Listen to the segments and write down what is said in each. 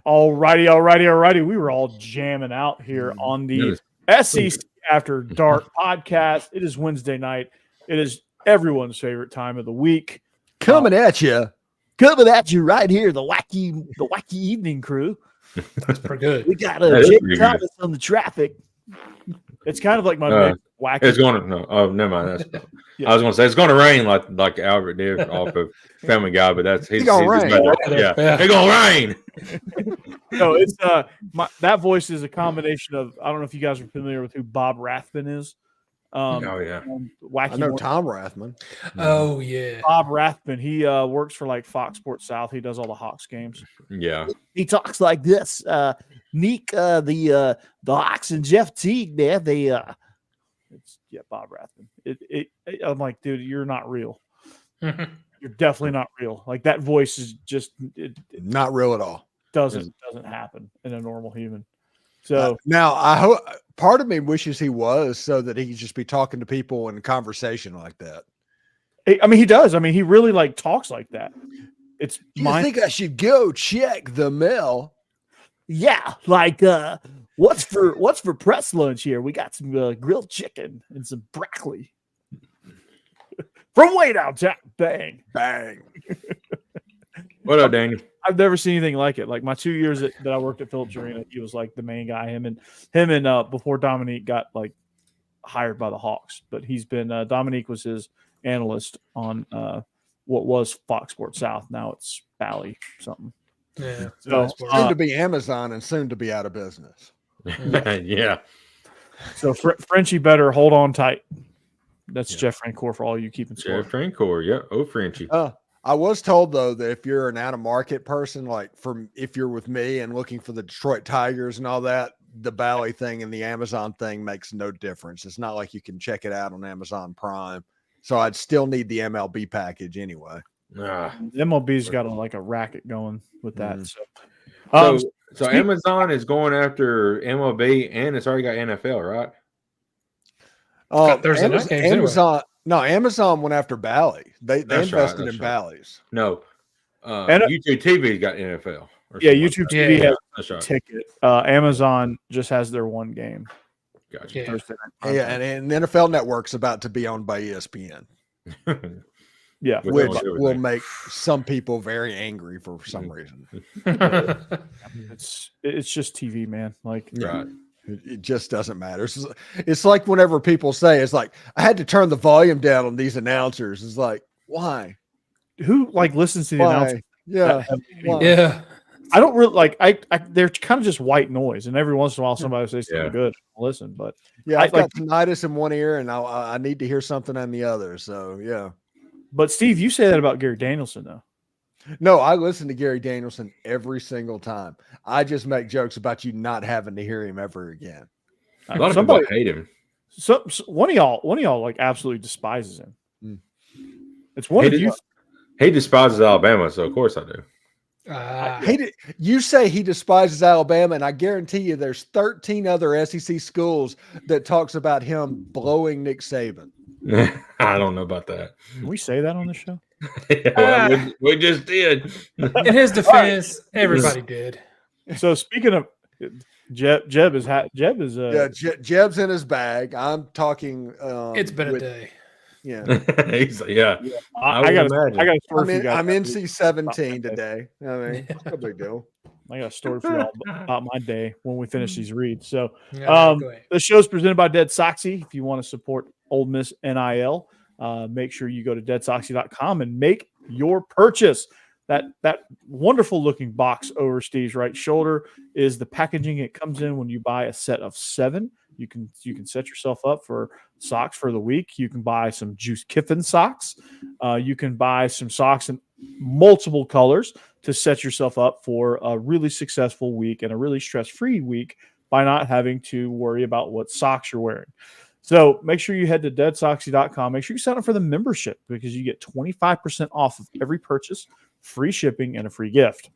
Alrighty. We were all jamming out here on the SEC After Dark podcast. It is Wednesday night. It is everyone's favorite time of the week. Coming at you right here, the wacky evening crew. That's pretty good. We got Jake Thomas on the traffic. It's kind of like my wacky. It's going to never mind. That's, I was going to say it's going to rain like Albert did off of Family Guy, but he's gonna rain. Yeah, it's going to rain. No, it's that voice is a combination of, I don't know if you guys are familiar with who Bob Rathman is. Wacky. I know Tom Rathman. Oh yeah, Bob Rathman. He works for like Fox Sports South. He does all the Hawks games. Yeah, he talks like this. Neek, the Hawks and Jeff Teague, man. Bob Rathman. I'm like, dude, you're not real. You're definitely not real. Like that voice is just not real at all. Doesn't happen in a normal human. So now I hope part of me wishes he was, so that he could just be talking to people in a conversation like that. I mean, he does. I mean, he really like talks like that. It's I think I should go check the mail. Yeah, like what's for press lunch here? We got some grilled chicken and some broccoli from way downtown. Bang. What up, Daniel? I've never seen anything like it. Like my 2 years that I worked at Phillips Arena, he was like the main guy. Him and before Dominique got like hired by the Hawks, but he's been Dominique was his analyst on what was Fox Sports South. Now it's Bally something. Yeah, so soon to be Amazon and soon to be out of business. Yeah. So Frenchie better hold on tight. That's Jeff Francoeur for all you keeping score. Jeff Francoeur, yeah. Oh, Frenchie. I was told though that if you're an out of market person, like if you're with me and looking for the Detroit Tigers and all that, the Bally thing and the Amazon thing makes no difference. It's not like you can check it out on Amazon Prime. So I'd still need the MLB package anyway. The MLB's got a racket going with that. So Amazon is going after MLB and it's already got NFL, right? Thursday night games anyway. Amazon went after Bally. They invested in right. Bally's. No, YouTube TV got NFL. Yeah, YouTube TV has a ticket. Amazon just has their one game. Gotcha. Yeah, and the NFL Network's about to be owned by ESPN. Yeah, which will make some people very angry for some reason. It's just TV, man. Like, right. It just doesn't matter. It's like whenever people say, it's like, I had to turn the volume down on these announcers. It's like, why? Who listens to the announcers? Yeah. Yeah. I don't really they're kind of just white noise. And every once in a while, somebody will say something good. I'll listen, but I've got tinnitus in one ear and I need to hear something in the other. So yeah. But Steve, you say that about Gary Danielson though. No, I listen to Gary Danielson every single time. I just make jokes about you not having to hear him ever again. A lot of people hate him. So one of y'all absolutely despises him. It's one of you. He despises Alabama, so of course I do. I hate it. You say he despises Alabama, and I guarantee you there's 13 other SEC schools that talks about him blowing Nick Saban. I don't know about that. Can we say that on the show? We just did. In his defense, everybody did. So speaking of Jeb is Jeb's in his bag. I'm talking. It's been a day. Yeah. I got a story for you guys. I'm NC-17 today. I mean, no big deal. I got a story for y'all about my day when we finish these reads. So the show's presented by DeadSoxy. If you want to support Ole Miss NIL, make sure you go to DeadSoxy.com and make your purchase. That wonderful looking box over Steve's right shoulder is the packaging it comes in when you buy a set of 7. You can set yourself up for socks for the week. You can buy some Juice Kiffin socks. You can buy some socks in multiple colors to set yourself up for a really successful week and a really stress-free week by not having to worry about what socks you're wearing. So make sure you head to DeadSoxy.com. Make sure you sign up for the membership because you get 25% off of every purchase, free shipping, and a free gift.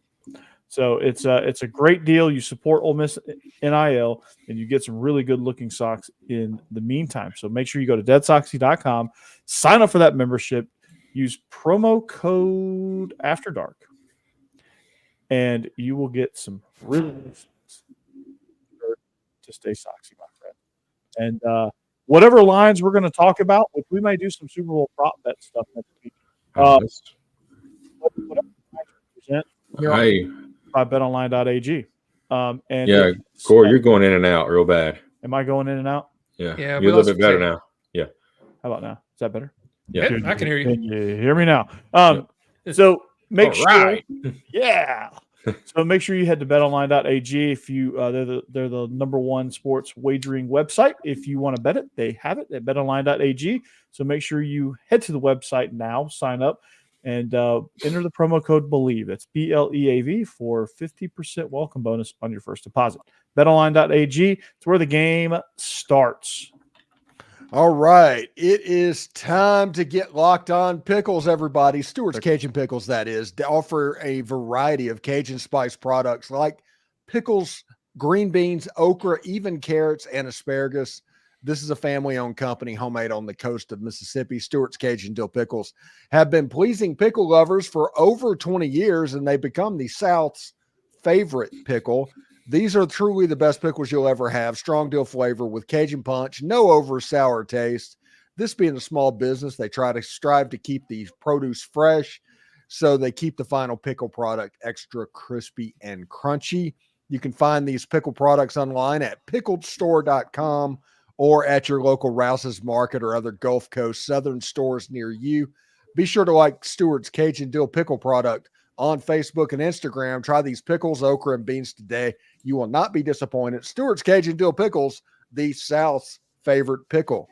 So it's a great deal. You support Ole Miss NIL, and you get some really good-looking socks in the meantime. So make sure you go to DeadSoxy.com, sign up for that membership, use promo code After Dark, and you will get some really to stay soxy, my friend. And whatever lines we're going to talk about, which we may do some Super Bowl prop bet stuff next week. Whatever lines we present by betonline.ag. And Corey, you're going in and out real bad. Am I going in and out? Yeah, you're a little bit better now. Yeah. How about now? Is that better? Yeah, I can hear you. Can you hear me now? So make sure. Yeah. So make sure you head to betonline.ag. If you they're the number one sports wagering website. If you want to bet it, they have it at betonline.ag. So make sure you head to the website now, sign up, and enter the promo code Bleav. That's BLEAV for 50% welcome bonus on your first deposit. BetOnline.ag. It's where the game starts. All right. It is time to get locked on pickles, everybody. Stewart's Cajun Pickles, that is. They offer a variety of Cajun spice products like pickles, green beans, okra, even carrots, and asparagus. This is a family-owned company, homemade on the coast of Mississippi. Stewart's Cajun Dill Pickles have been pleasing pickle lovers for over 20 years, and they've become the South's favorite pickle. These are truly the best pickles you'll ever have. Strong dill flavor with Cajun punch, no over sour taste. This being a small business, they strive to keep the produce fresh, so they keep the final pickle product extra crispy and crunchy. You can find these pickle products online at pickledstore.com or at your local Rouse's Market or other Gulf Coast Southern stores near you. Be sure to like Stewart's Cajun Dill Pickle product on Facebook and Instagram. Try these pickles, okra, and beans today. You will not be disappointed. Stewart's Cajun Dill Pickles, the South's favorite pickle.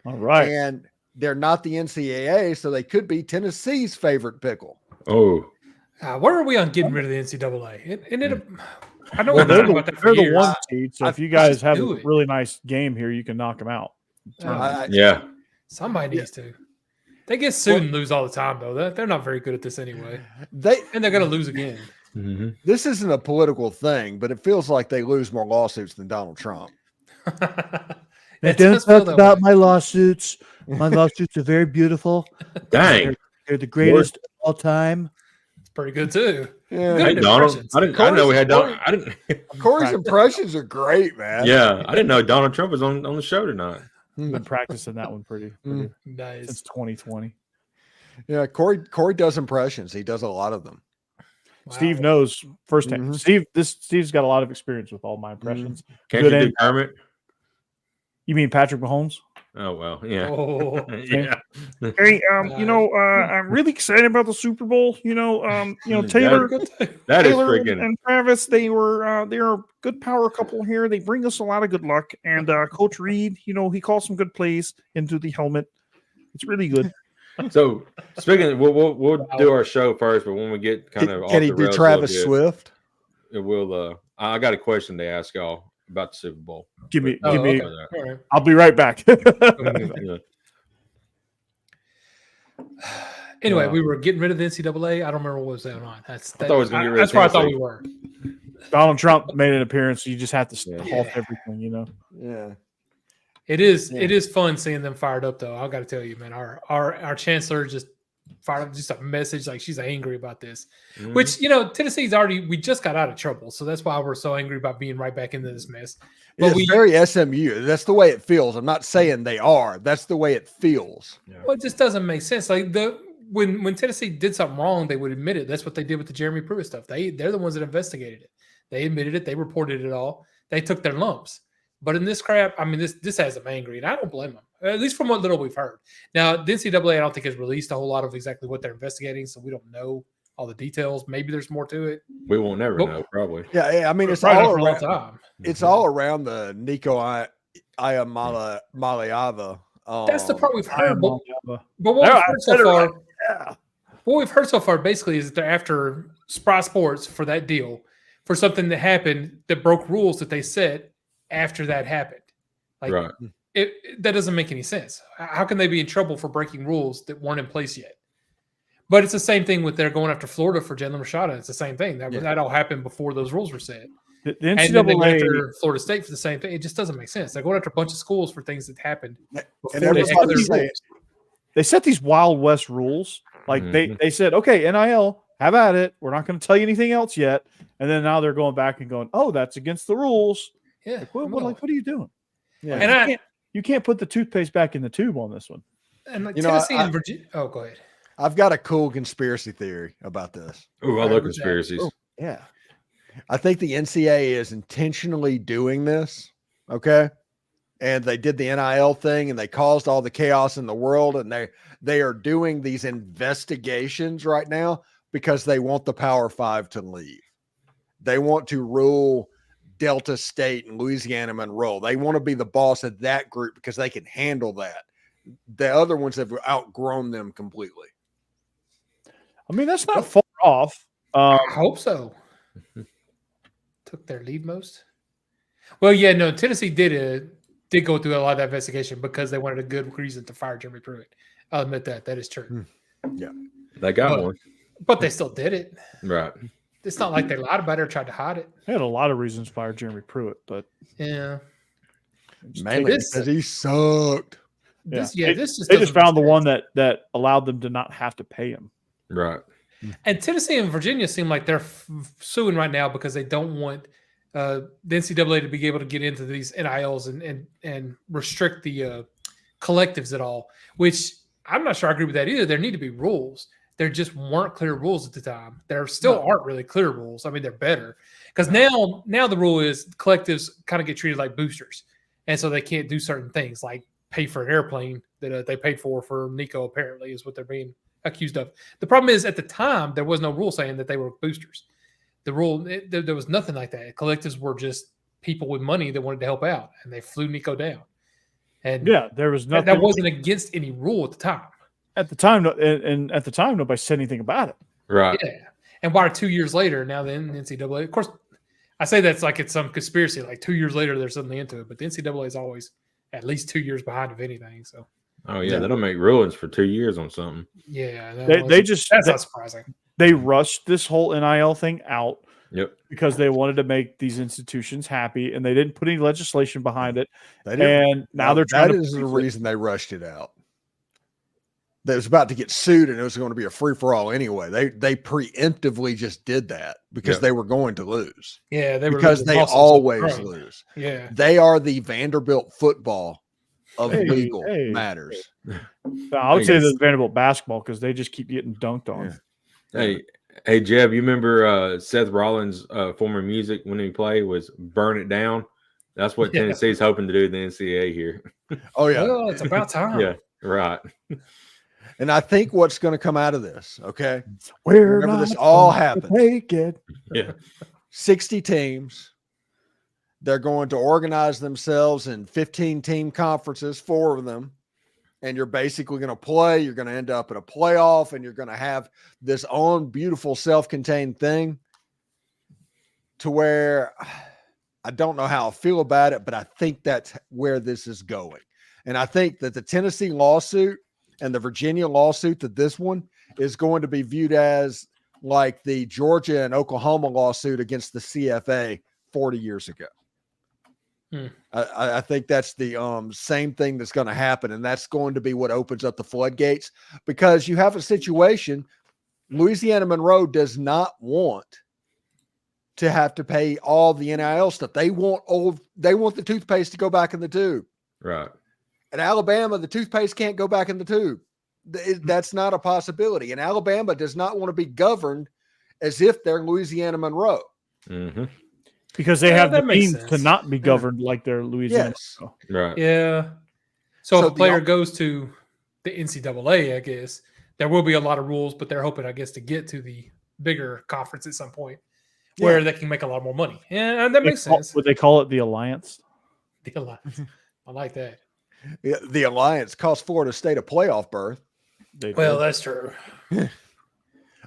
All right. And they're not the NCAA, so they could be Tennessee's favorite pickle. Oh. Where are we on getting rid of the NCAA? I know they're about that for the years. one seed, so if you guys have a really nice game here, you can knock them out. Somebody needs to. They get sued and lose all the time, though. They're not very good at this anyway. And they're going to lose again. Mm-hmm. This isn't a political thing, but it feels like they lose more lawsuits than Donald Trump. Don't talk about my lawsuits. My lawsuits are very beautiful. Dang. They're the greatest of all time. It's pretty good, too. Yeah. Hey, Donald. I didn't know we had Donald. Corey's impressions are great, man. Yeah, I didn't know Donald Trump was on the show tonight. Been practicing that one pretty nice since 2020. Yeah, Corey does impressions. He does a lot of them. Wow. Steve knows firsthand. Steve's got a lot of experience with all my impressions. Can't you do Kermit? You mean Patrick Mahomes? Oh well, yeah. Oh. Yeah. Hey, I'm really excited about the Super Bowl. Taylor, that is Taylor freaking and Travis. They're a good power couple here. They bring us a lot of good luck. And Coach Reed, he calls some good plays into the helmet. It's really good. So speaking, we'll do our show first, but when we get kind of can he do Travis Swift? It will. I got a question to ask y'all about the Super Bowl. Give me. Right. I'll be right back. Anyway, we were getting rid of the NCAA. I don't remember what was going on. That's where I thought we were. Donald Trump made an appearance. So you just have to halt everything, Yeah. It is fun seeing them fired up, though. I got to tell you, man, our chancellor just fired up just a message like she's angry about this, which, Tennessee's we just got out of trouble. So that's why we're so angry about being right back into this mess. But it's very SMU. That's the way it feels. I'm not saying they are. That's the way it feels. Yeah. Well, it just doesn't make sense. Like when Tennessee did something wrong, they would admit it. That's what they did with the Jeremy Pruitt stuff. They're the ones that investigated it. They admitted it. They reported it all. They took their lumps. But in this crap, this has them angry, and I don't blame them, at least from what little we've heard. Now, the NCAA, I don't think, has released a whole lot of exactly what they're investigating, so we don't know all the details. Maybe there's more to it. We won't never know, probably. Yeah, it's all around. It's all around the Nico Iamaleava. That's the part we've heard. But what we've heard so far, what we've heard so far, basically, is that they're after Spry Sports for that deal, for something that happened that broke rules that they set after that happened. Like, right. That doesn't make any sense. How can they be in trouble for breaking rules that weren't in place yet? But it's the same thing with they're going after Florida for Jalen Rashada. It's the same thing. That all happened before those rules were set. The NCAA, and then they went after Florida State for the same thing. It just doesn't make sense. They're going after a bunch of schools for things that happened before they had their rules. They set these Wild West rules. Like they said, okay, NIL have at it. We're not going to tell you anything else yet. And then now they're going back and going, oh, that's against the rules. Yeah. Like, what are you doing? Yeah. And you can't put the toothpaste back in the tube on this one. And like You Tennessee know, and Virginia. Oh, go ahead. I've got a cool conspiracy theory about this. Oh, I love conspiracies. Yeah. I think the NCAA is intentionally doing this. Okay. And they did the NIL thing and they caused all the chaos in the world. And they are doing these investigations right now because they want the Power Five to leave. They want to rule Delta State and Louisiana Monroe. They want to be the boss of that group because they can handle that. The other ones have outgrown them completely. I mean, that's not far off. I hope so. Took their lead most. Well, yeah, no, Tennessee did go through a lot of that investigation because they wanted a good reason to fire Jeremy Pruitt. I'll admit that. That is true. Yeah. They got one. But they still did it. Right. It's not like they lied about it or tried to hide it. They had a lot of reasons to fire Jeremy Pruitt, but Yeah. Mainly because he sucked. they just found the one that allowed them to not have to pay him. Right. And Tennessee and Virginia seem like they're suing right now because they don't want the NCAA to be able to get into these NILs and restrict the collectives at all, which I'm not sure I agree with that either. There need to be rules. There just weren't clear rules at the time. There still aren't really clear rules. I mean, they're better because now the rule is collectives kind of get treated like boosters. And so they can't do certain things like pay for an airplane that they paid for Nico, apparently, is what they're being accused of. The problem is at the time, there was no rule saying that they were boosters. The rule, there was nothing like that. Collectives were just people with money that wanted to help out, and they flew Nico down. And yeah, there was nothing that wasn't against any rule at the time. At the time, and at the time, nobody said anything about it. Right. Yeah. And why 2 years later, now the NCAA, of course, I say that's like it's some conspiracy. Like 2 years later, there's something into it. But the NCAA is always at least 2 years behind, if anything. So. Oh yeah, they don't make rulings for 2 years on something. Yeah, that's not surprising. They rushed this whole NIL thing out. Yep. Because they wanted to make these institutions happy, and they didn't put any legislation behind it. And now they're trying. That is the reason they rushed it out. They was about to get sued, and it was going to be a free for all anyway. They preemptively just did that because they were going to lose. Yeah, because they always lose. Yeah, they are the Vanderbilt football of legal matters. I would say the Vanderbilt basketball because they just keep getting dunked on. Yeah. Hey, Jeb, you remember Seth Rollins' former music when he played was "Burn It Down"? That's what Tennessee's hoping to do in the NCAA here. Oh yeah, well, it's about time. Yeah, right. And I think what's going to come out of this, okay? Whenever this all happens, take it. Yeah, 60 teams. They're going to organize themselves in 15-team conferences, 4 of them. And you're basically going to play. You're going to end up in a playoff, and you're going to have this own beautiful self-contained thing to where I don't know how I feel about it, but I think that's where this is going. And I think that the Tennessee lawsuit and the Virginia lawsuit, that this one is going to be viewed as like the Georgia and Oklahoma lawsuit against the CFA 40 years ago. I think that's the same thing that's going to happen, and that's going to be what opens up the floodgates, because you have a situation. Louisiana Monroe does not want to have to pay all the NIL stuff. They want the toothpaste to go back in the tube. Right. At Alabama, the toothpaste can't go back in the tube. That's not a possibility. And Alabama does not want to be governed as if they're Louisiana Monroe. Mm-hmm. Because they have the means to not be governed like they're Louisiana. Yes. Right. Yeah. So if a player goes to the NCAA, I guess, there will be a lot of rules, but they're hoping, I guess, to get to the bigger conference at some point where they can make a lot more money. Yeah, that makes sense. Would they call it the Alliance? The Alliance. I like that. Yeah, the Alliance cost Florida State a playoff berth. Well, that's true.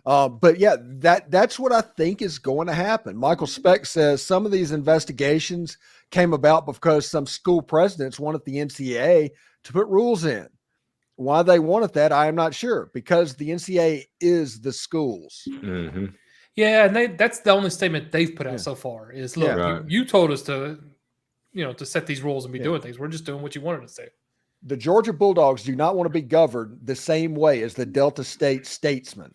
But yeah, that's what I think is going to happen. Michael Speck says some of these investigations came about because some school presidents wanted the NCAA to put rules in. Why they wanted that, I am not sure, because the NCAA is the schools. Mm-hmm. Yeah, and that's the only statement they've put out so far is, look, you told us to set these rules and be doing things. We're just doing what you wanted us to. The Georgia Bulldogs do not want to be governed the same way as the Delta State Statesmen.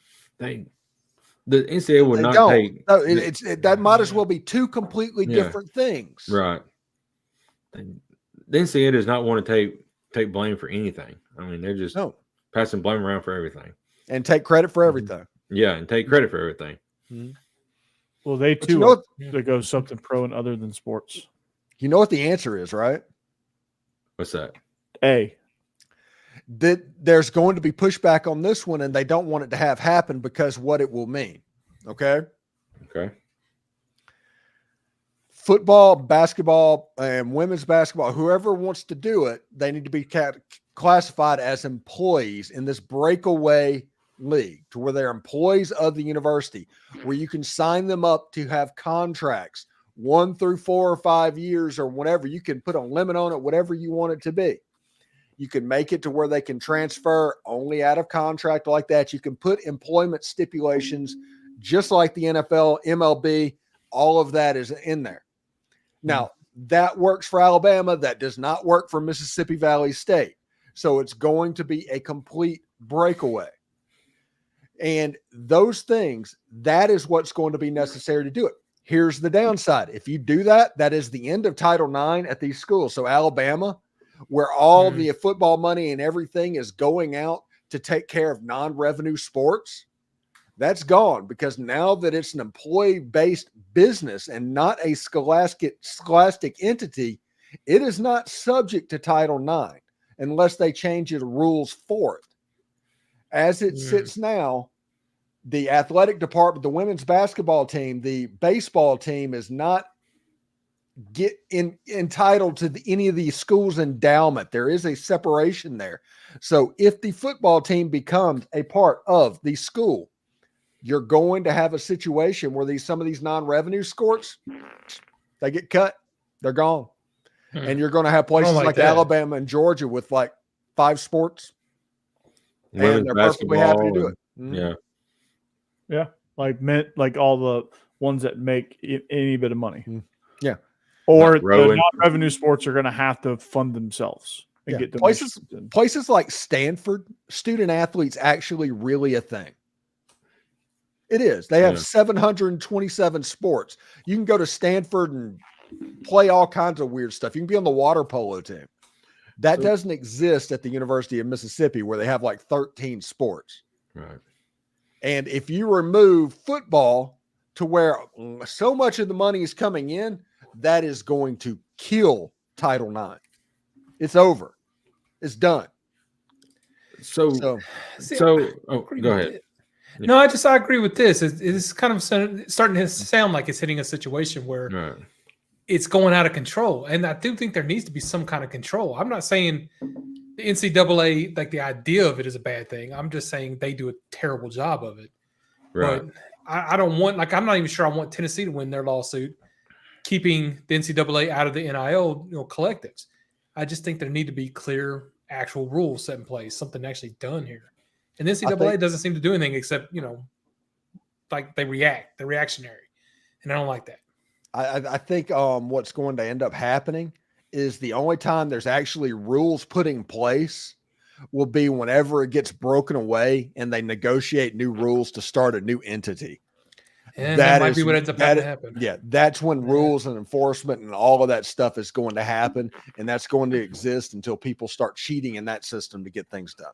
The NCAA will not take. No, that might as well be two completely different things. Right. The NCAA does not want to take blame for anything. I mean, they're just passing blame around for everything. And take credit for everything. Yeah, and take credit for everything. Mm-hmm. Well, they too they go something pro and other than sports. You know what the answer is, right? What's that? That there's going to be pushback on this one, and they don't want it to have happen because what it will mean. Okay. Football, basketball, and women's basketball, whoever wants to do it, they need to be classified as employees in this breakaway league, to where they're employees of the university, where you can sign them up to have contracts 1 through 4 or 5 years or whatever. You can put a limit on it, whatever you want it to be. You can make it to where they can transfer only out of contract like that. You can put employment stipulations just like the NFL, MLB, all of that is in there. Now, that works for Alabama. That does not work for Mississippi Valley State. So it's going to be a complete breakaway. And those things, that is what's going to be necessary to do it. Here's the downside. If you do that, that is the end of Title IX at these schools. So Alabama, where all the football money and everything is going out to take care of non-revenue sports, that's gone, because now that it's an employee-based business and not a scholastic entity, it is not subject to Title IX unless they change the rules for it. As it sits now, the athletic department, the women's basketball team, the baseball team is not entitled to any of the school's endowment. There is a separation there. So if the football team becomes a part of the school, you're going to have a situation where some of these non-revenue sports, they get cut. They're gone. And you're going to have places like Alabama and Georgia with like 5 sports. And they're perfectly happy to do it. Yeah. Yeah. Like all the ones that make any bit of money. Yeah. Or the non-revenue sports are going to have to fund themselves and get places like Stanford, student athletes actually really a thing. It is. They have 727 sports. You can go to Stanford and play all kinds of weird stuff. You can be on the water polo team. That doesn't exist at the University of Mississippi, where they have like 13 sports. Right. And if you remove football to where so much of the money is coming in, that is going to kill Title IX. It's over. It's done. So go ahead. No, I agree with this. It's kind of starting to sound like it's hitting a situation where it's going out of control. And I do think there needs to be some kind of control. I'm not saying the NCAA, like the idea of it is a bad thing. I'm just saying they do a terrible job of it. Right. But I don't want, I'm not even sure I want Tennessee to win their lawsuit, keeping the NCAA out of the NIL collectives. I just think there need to be clear actual rules set in place, something actually done here. And the NCAA doesn't seem to do anything except, like they're reactionary. And I don't like that. I think what's going to end up happening is the only time there's actually rules put in place will be whenever it gets broken away and they negotiate new rules to start a new entity. And that might be what ends up having to happen. Yeah, that's when rules and enforcement and all of that stuff is going to happen. And that's going to exist until people start cheating in that system to get things done.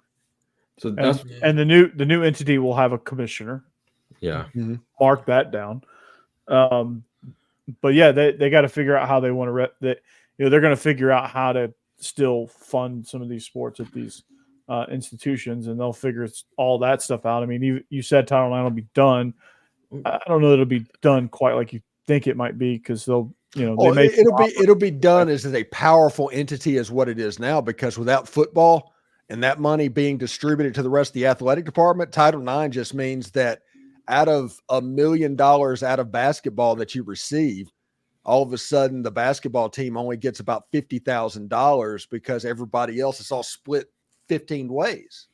So and the new entity will have a commissioner. Yeah. Mm-hmm. Mark that down. But yeah, they got to figure out how they want to they're going to figure out how to still fund some of these sports at these institutions, and they'll figure all that stuff out. I mean, you said Title IX will be done. I don't know that it'll be done quite like you think it might be, because they'll it'll be done as a powerful entity as what it is now, because without football and that money being distributed to the rest of the athletic department, Title IX just means that out of $1 million out of basketball that you receive, all of a sudden the basketball team only gets about $50,000 because everybody else is all split 15 ways.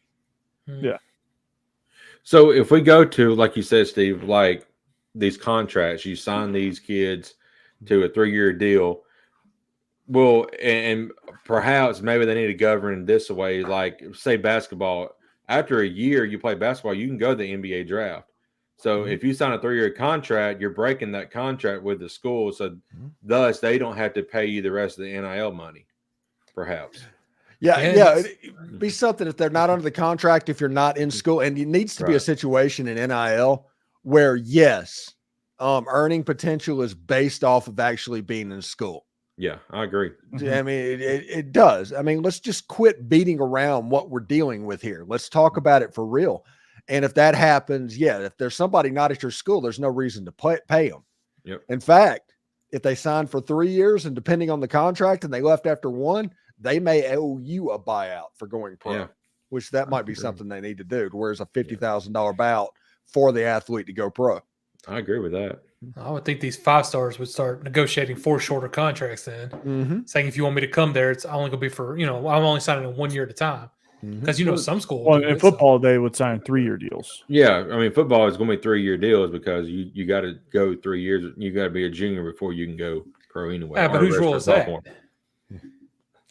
Yeah. So if we go to, like you said, Steve, like these contracts, you sign these kids to a 3-year deal. Well, and perhaps maybe they need to govern this way. Like, say basketball, after a year you play basketball, you can go to the NBA draft. So if you sign a 3-year contract, you're breaking that contract with the school. So thus they don't have to pay you the rest of the NIL money, perhaps. Yeah. It'd be something if they're not under the contract, if you're not in school, and it needs to be a situation in NIL where, yes, earning potential is based off of actually being in school. Yeah, I agree. I mean, it does. I mean, let's just quit beating around what we're dealing with here. Let's talk about it for real. And if that happens, if there's somebody not at your school, there's no reason to pay them. Yep. In fact, if they signed for 3 years and depending on the contract and they left after 1, they may owe you a buyout for going pro, which that might be something they need to do. Whereas a $50,000 buyout for the athlete to go pro. I agree with that. I would think these 5-stars would start negotiating for shorter contracts then, saying if you want me to come there, it's only going to be for, I'm only signing in 1 year at a time. Because, some schools. Well, in football, they would sign 3-year deals. Yeah. I mean, football is going to be 3-year deals because you got to go 3 years. You got to be a junior before you can go pro anyway. Yeah, but whose rule is that?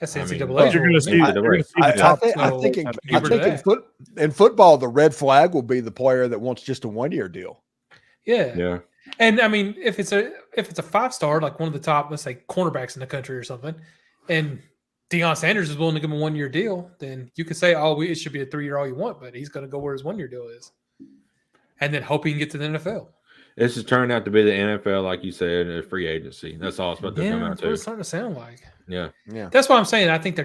That's NCAA. You're going to see I think in football, the red flag will be the player that wants just a 1-year deal. Yeah. And I mean, if it's a 5-star, like one of the top, let's say, cornerbacks in the country or something, and Deion Sanders is willing to give him a 1-year deal, then you could say, it should be a 3-year all you want, but he's going to go where his 1-year deal is. And then hope he can get to the NFL. This has turned out to be the NFL, like you said, a free agency. That's all it's about to come out that's what it's starting to sound like. Yeah. That's why I'm saying I think there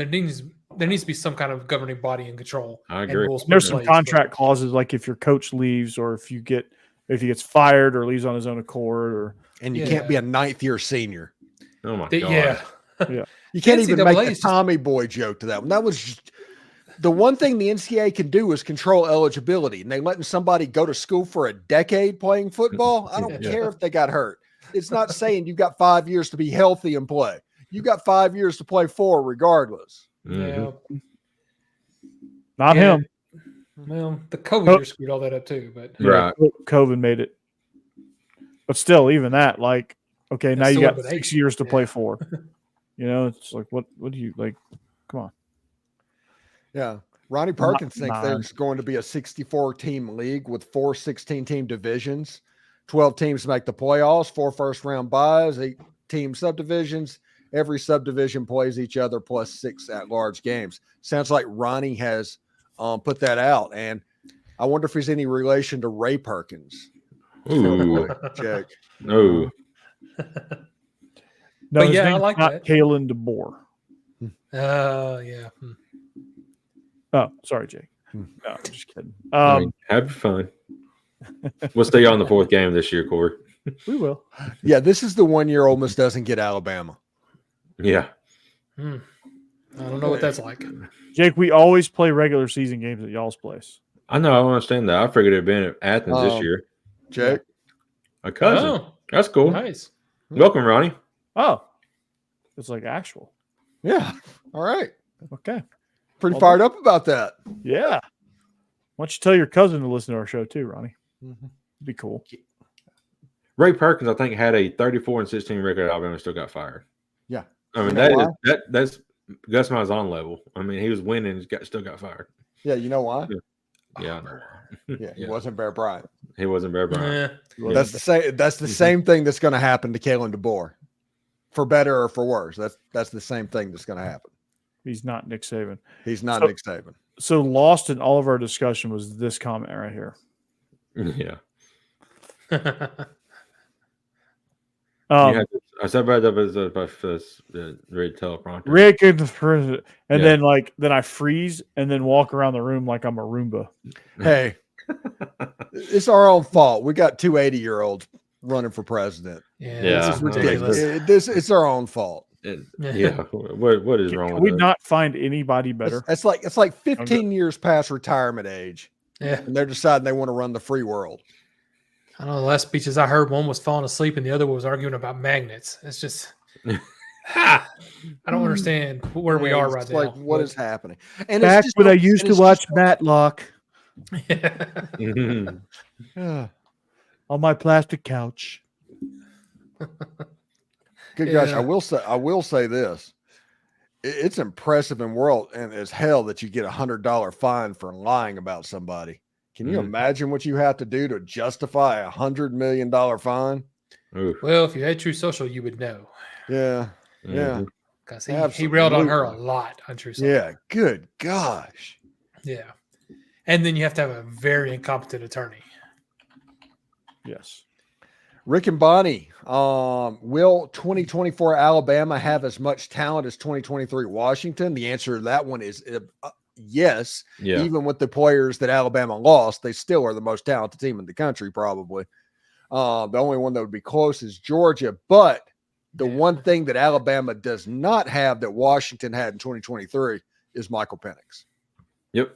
needs to be some kind of governing body in control. I agree. There's some contract clauses, like if your coach leaves or if he gets fired or leaves on his own accord, and you can't be a 9th-year senior. Oh my god! Yeah. You can't even make the Tommy Boy joke to that one. That was just, the one thing the NCAA can do is control eligibility, and they letting somebody go to school for a decade playing football. I don't care if they got hurt. It's not saying you've got 5 years to be healthy and play. You got 5 years to play for, regardless. Yeah. Not him. Well, the COVID year screwed all that up too, but COVID made it. But still, even that, like, okay, now you got 6 years to play for. It's like, what do you like? Come on. Yeah. Ronnie Perkins thinks there's going to be a 64-team league with 4 16-team divisions, 12 teams make the playoffs, 4 first-round buys, 8-team subdivisions. Every subdivision plays each other plus 6 at-large games. Sounds like Ronnie has put that out, and I wonder if he's any relation to Ray Perkins. Ooh. Check. No. No, but his I name's like not that. Kalen DeBoer. Yeah. Oh, sorry, Jake. No, I'm just kidding. Have fun. We'll stay on the 4th game this year, Corey. We will. Yeah, this is the 1 year Ole Miss doesn't get Alabama. Yeah. I don't know what that's like. Jake, we always play regular season games at y'all's place. I know. I don't understand that. I figured it'd been at Athens this year. Jake? A cousin. Oh, that's cool. Nice. Welcome, Ronnie. Oh, it's like actual. Yeah. All right. Okay. Pretty fired up about that. Yeah. Why don't you tell your cousin to listen to our show too, Ronnie? It'd be cool. Ray Perkins, I think, had a 34-16 record at Alabama and still got fired. Yeah. I mean, that's Gus Malzahn level. I mean, he was winning, still got fired. Yeah, you know why? Yeah. He wasn't Bear Bryant. He wasn't Bear Bryant. That's the same thing that's going to happen to Kalen DeBoer, for better or for worse. That's the same thing that's going to happen. He's not Nick Saban. He's not Nick Saban. So lost in all of our discussion was this comment right here. Yeah. I said about that as the red teleprompter. Rick and the president, and then I freeze and then walk around the room like I'm a Roomba. Hey, it's our own fault. We got 2 80-year-olds running for president. Yeah. This is ridiculous. It's our own fault. What is wrong? Can we not find anybody better? It's like 15 years past retirement age. Yeah, and they're deciding they want to run the free world. I know the last speeches I heard, one was falling asleep and the other was arguing about magnets. It's just, I don't understand where we are right now. Like, what is happening? And back it's just when I used to watch Matlock on my plastic couch. Good gosh, I will say this. It's impressive and as hell that you get $100 fine for lying about somebody. Can you imagine what you have to do to justify $100 million fine? Oof. Well, if you had True Social, you would know. Yeah. Yeah. Because he railed on her a lot on True Social. Yeah. Good gosh. Yeah. And then you have to have a very incompetent attorney. Yes. Rick and Bonnie, will 2024 Alabama have as much talent as 2023 Washington? The answer to that one is yes. Yeah. Even with the players that Alabama lost, they still are the most talented team in the country, probably. The only one that would be close is Georgia. But the one thing that Alabama does not have that Washington had in 2023 is Michael Penix. Yep.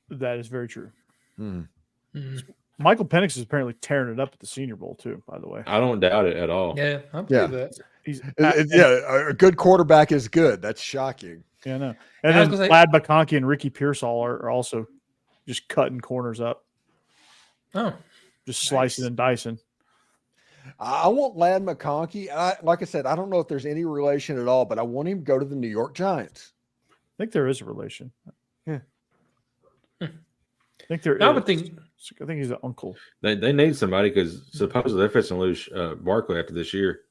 That is very true. Mm-hmm. Michael Penix is apparently tearing it up at the Senior Bowl too, by the way. I don't doubt it at all. Yeah, I believe that. He's a good quarterback is good. That's shocking. Yeah, I know. And then Vlad McConkey and Ricky Pearsall are also just cutting corners up. Oh, just slicing and dicing. I want Ladd McConkey. Like I said, I don't know if there's any relation at all, but I want him to go to the New York Giants. I think there is a relation. Yeah. I think there is. I think he's an uncle. They need somebody because supposedly they're fixing to lose Barkley after this year.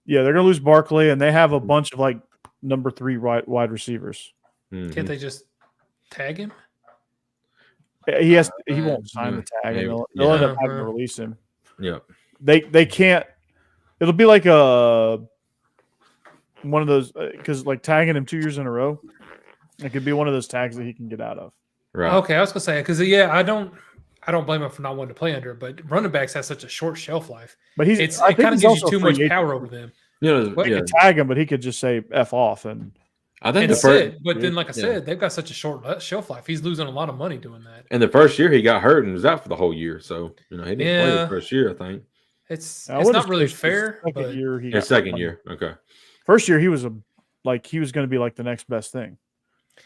Yeah, they're going to lose Barkley, and they have a bunch of like number 3 wide receivers. Can't they just tag him? He won't sign the tag. And they'll end up having to release him. Yeah. They can't. It'll be like one of those because like tagging him 2 years in a row. It could be one of those tags that he can get out of. Right. Okay, I was gonna say because I don't blame him for not wanting to play under, but running backs have such a short shelf life. But it kind of gives you too much power over them. He could tag him, but he could just say "F off" and. I think but then, like I said, they've got such a short shelf life. He's losing a lot of money doing that. And the first year he got hurt and was out for the whole year, so he didn't play the first year. I think it's not really fair. Second year, okay. First year he was he was going to be like the next best thing.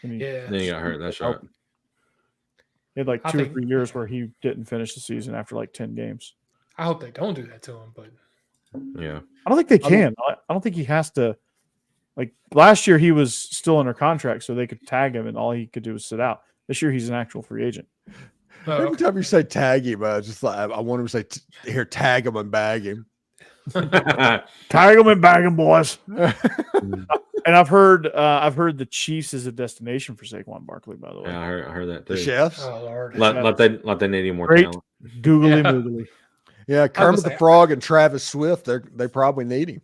Then he got hurt. That's right. He had like 2 or 3 years where he didn't finish the season after like 10 games. I hope they don't do that to him, but yeah, I don't think they can. I don't think he has to. Like last year, he was still under contract, so they could tag him, and all he could do was sit out. This year, he's an actual free agent. Every time you say tag him, I just like I want him to say, "Here, tag him and bag him." Tag him and bag him, boys. And I've heard the Chiefs is a destination for Saquon Barkley. By the way, yeah, I heard that too. The Chefs. Oh Lord, let they need any more great talent. Googly moogly. Yeah, Kermit the Frog and Travis Swift. They probably need him.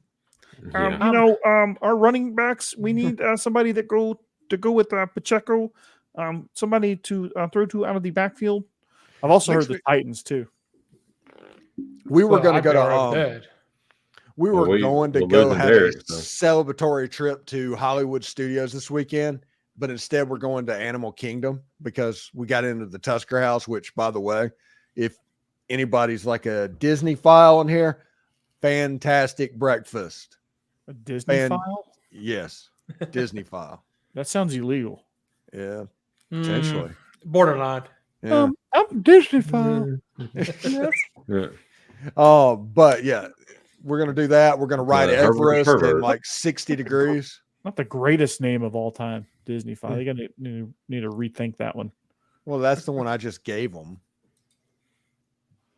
Our running backs, we need somebody to go with Pacheco, somebody to throw to out of the backfield. I've also heard the Titans too. We were going to go to we were going to go have a celebratory trip to Hollywood Studios this weekend, but instead we're going to Animal Kingdom because we got into the Tusker House, which, by the way, if anybody's like a Disney file in here, fantastic breakfast. A Disney file? Yes. Disney file. That sounds illegal. Yeah. Potentially. Borderline. Yeah. I'm Disney file. Yeah. But yeah, we're gonna do that. We're gonna ride Everest in like 60 degrees. Not the greatest name of all time, Disney file. You gotta need to rethink that one. Well, that's the one I just gave them.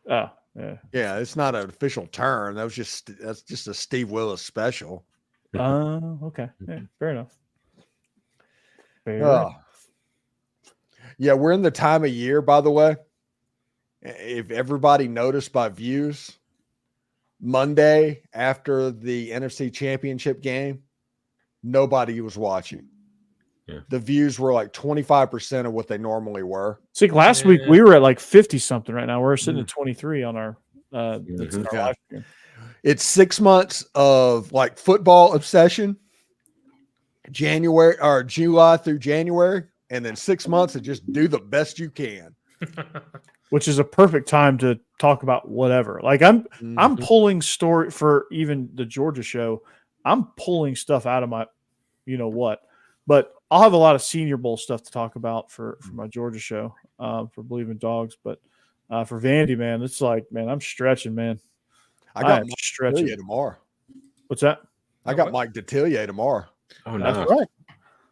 Oh. Yeah. Yeah, it's not an official term. That's just a Steve Willis special. Okay. Yeah, fair enough. Yeah, we're in the time of year, by the way. If everybody noticed by views, Monday after the NFC Championship game, nobody was watching. Yeah. The views were like 25% of what they normally were. See, last week we were at like 50 something. Right now we're sitting at 23 on our live stream. It's 6 months of like football obsession, January or July through January, and then 6 months of just do the best you can. Which is a perfect time to talk about whatever. Like I'm pulling story for even the Georgia show. I'm pulling stuff out of my, but I'll have a lot of Senior Bowl stuff to talk about for my Georgia show, for Bleav In Dawgs. But for Vandy, man, it's like, man, I'm stretching, man. I got Mike Detillier tomorrow. What's that? I got Mike Detillier tomorrow. Oh, no. That's right.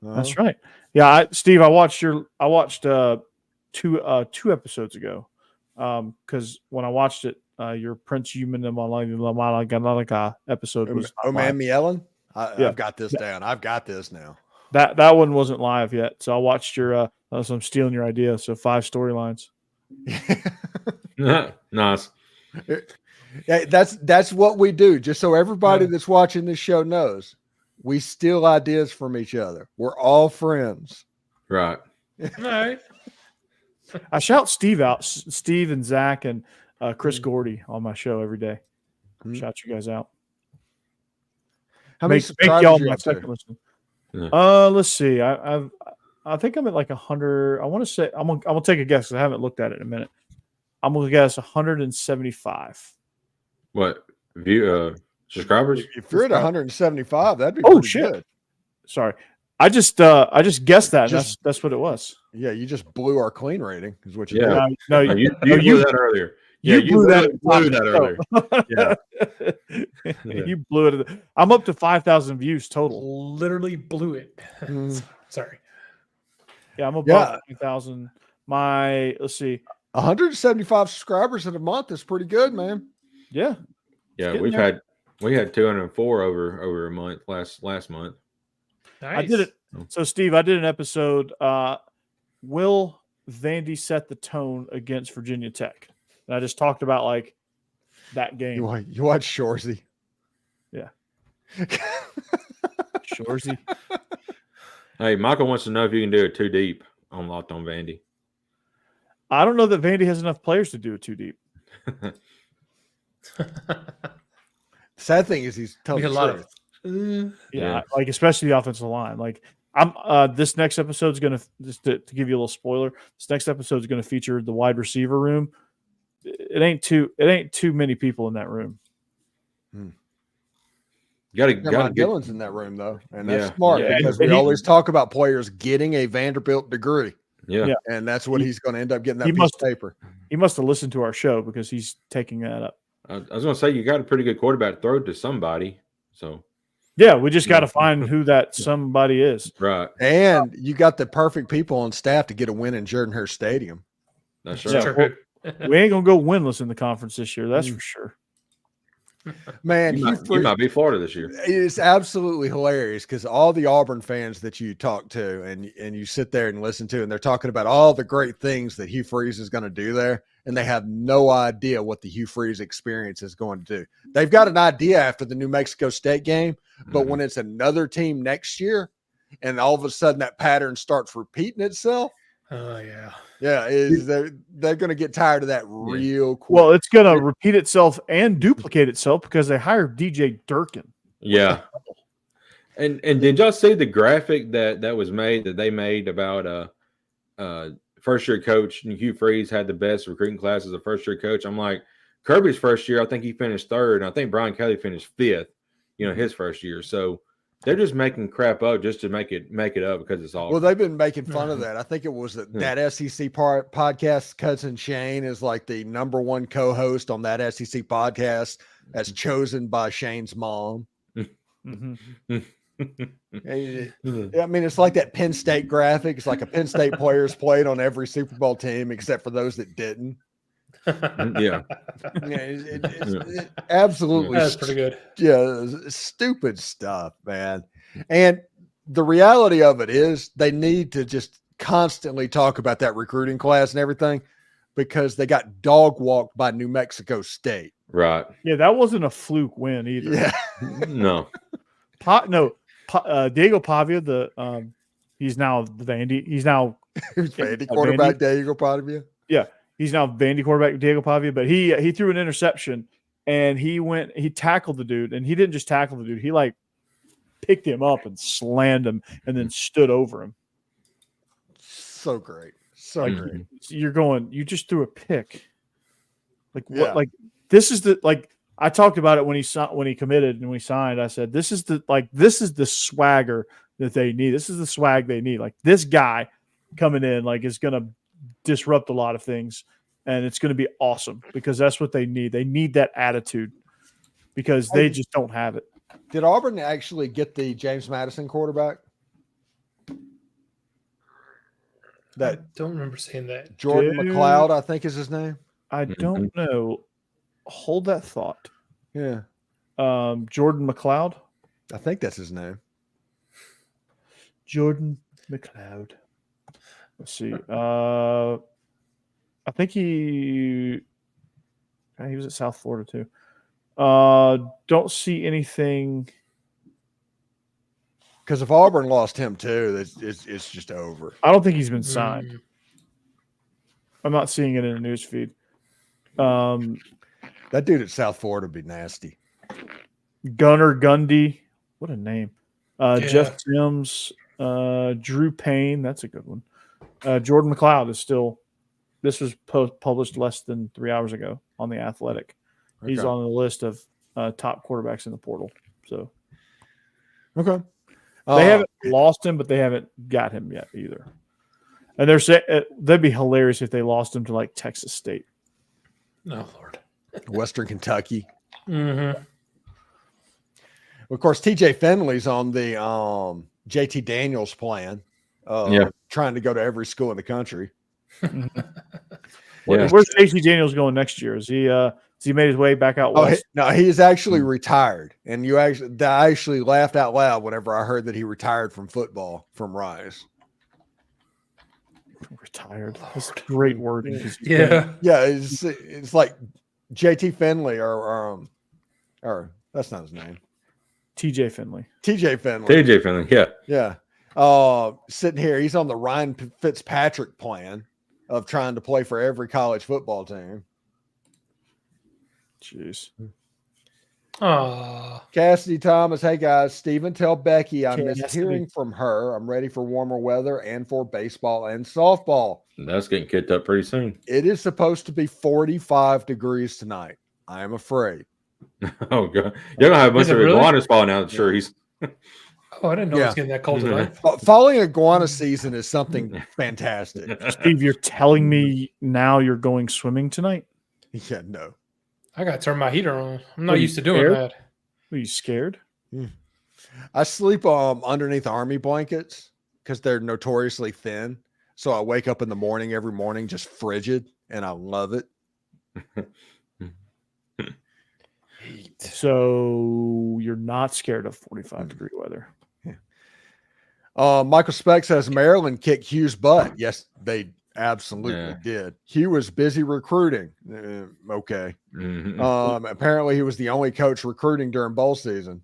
That's right. Yeah, Steve, I watched two episodes ago. Because when I watched it, your Prince Human episode was Man, me Ellen. I've got this down. I've got this now. That one wasn't live yet, so I watched your. So I'm stealing your idea. So 5 storylines. Nice. Yeah, that's what we do. Just so everybody that's watching this show knows, we steal ideas from each other. We're all friends. Right. All right. I shout Steve out, Steve and Zach and Chris Gordy on my show every day. Shout you guys out. How many make subscribers y'all you my up second to? listen. Yeah. Let's see. I think I'm at like 100. I want to say I'm gonna take a guess because I haven't looked at it in a minute. I'm gonna guess 175. What subscribers? If you're at 175, that'd be Oh pretty shit! good. Sorry, I just guessed that. And that's what it was. Yeah, you just blew our clean rating. Is what you Yeah. did. No, You blew that earlier. Yeah, you blew that earlier. Yeah. You blew it. I'm up to 5,000 views total. Literally blew it. Mm. Sorry. Yeah, I'm above 5,000. Let's see. 175 subscribers in a month is pretty good, man. Yeah. Yeah, Getting we there. had 204 over a month last month. Nice. I did it. So, Steve, I did an episode. Will Vandy set the tone against Virginia Tech? And I just talked about like that game. You watch Shorzy. Yeah. Shorzy. Hey, Michael wants to know if you can do it too deep on Locked on Vandy. I don't know that Vandy has enough players to do it too deep. Sad thing is he's telling We the had a lot truth. of. Yeah, like especially the offensive line. Like I'm this next episode is gonna just to give you a little spoiler. This next episode is gonna feature the wide receiver room. It ain't too many people in that room. Mike Dillon's in that room though, and that's smart Yeah, because and we he- always talk about players getting a Vanderbilt degree, Yeah. and that's what he's going to end up getting that he piece must- of paper. He must have listened to our show because he's taking that up. I was going to say you got a pretty good quarterback to throw to somebody. So Yeah, we just got to find who that somebody is. right. And you got the perfect people on staff to get a win in Jordan-Hurst Stadium. That's Yeah. right. We ain't gonna go winless in the conference this year. That's for sure. Man, You might be Florida this year. it's absolutely hilarious because all the Auburn fans that you talk to and you sit there and listen to, and they're talking about all the great things that Hugh Freeze is going to do there, and they have no idea what the Hugh Freeze experience is going to do. They've got an idea after the New Mexico State game, but when it's another team next year, and all of a sudden that pattern starts repeating itself, Oh yeah. they're going to get tired of that real quick. Well, it's gonna repeat itself and duplicate itself because they hired DJ Durkin. Yeah. And did y'all see the graphic that they made about first year coach and Hugh Freeze had the best recruiting class as a first year coach? I'm like, Kirby's first year, I think he finished third, and I think Brian Kelly finished fifth, his first year. So they're just making crap up just to make it up because it's all. Well, they've been making fun of that. I think it was that SEC podcast. Cousin Shane is like the number one co-host on that SEC podcast, as chosen by Shane's mom. Mm-hmm. I mean, it's like that Penn State graphic. It's like a Penn State players played on every Super Bowl team except for those that didn't. Yeah. It's absolutely. That's pretty good. Yeah, stupid stuff, man. And the reality of it is they need to just constantly talk about that recruiting class and everything because they got dog walked by New Mexico State. Right. Yeah, that wasn't a fluke win either. Yeah. No. Diego Pavia, he's now Vandy. He's now Vandy quarterback Diego Pavia. Yeah, he's now Vandy quarterback Diego Pavia. But he threw an interception and he tackled the dude, and he didn't just tackle the dude. He like picked him up and slammed him, and then stood over him. So great, so Like, great. You just threw a pick. Like what? Yeah. Like this is I talked about it when he committed and we signed. I said, this is the swagger that they need. This is the swag they need. Like this guy coming in, like is going to disrupt a lot of things, and it's going to be awesome because that's what they need. They need that attitude because they just don't have it. Did Auburn actually get the James Madison quarterback? That I don't remember seeing that. Jordan McLeod, I think is his name. I don't know. Hold that thought. Yeah. Jordan McLeod. I think that's his name. Jordan McLeod. Let's see. I think he was at South Florida too. Don't see anything. Because if Auburn lost him too, it's just over. I don't think he's been signed. I'm not seeing it in the news feed. That dude at South Florida would be nasty. Gunnar Gundy. What a name. Jeff Sims. Drew Payne. That's a good one. Jordan McLeod is still. This was published less than 3 hours ago on The Athletic. Okay. He's on the list of top quarterbacks in the portal. So, okay. They haven't lost him, but they haven't got him yet either. And they're saying that'd be hilarious if they lost him to like Texas State. No, Lord. Western Kentucky. Mm-hmm. Of course, TJ Finley's on the JT Daniels plan. Trying to go to every school in the country. Where's Stacey Daniels going next year? Has he made his way back out west? He is actually retired. And I actually laughed out loud whenever I heard that he retired from football from Rice. Retired. That's great wording. Yeah. It's like JT Finley or that's not his name. TJ Finley. TJ Finley. Yeah. Yeah. Sitting here, he's on the Ryan Fitzpatrick plan of trying to play for every college football team. Jeez. Cassidy Thomas. Hey guys, Steven, tell Becky I missed hearing from her. I'm ready for warmer weather and for baseball and softball. That's getting kicked up pretty soon. It is supposed to be 45 degrees tonight. I am afraid. Oh god, you're gonna have a bunch of iguanas falling out. Sure, he's. Oh, I didn't know it was getting that cold tonight. Following iguana season is something fantastic. Steve, you're telling me now you're going swimming tonight? Yeah, no. I got to turn my heater on. I'm not used to doing that. Are you scared? I sleep underneath army blankets because they're notoriously thin. So I wake up in the morning every morning just frigid, and I love it. So you're not scared of 45-degree weather. Michael Speck says Maryland kicked Hugh's butt. Yes, they absolutely did. Hugh was busy recruiting. Okay. Mm-hmm. Apparently he was the only coach recruiting during bowl season.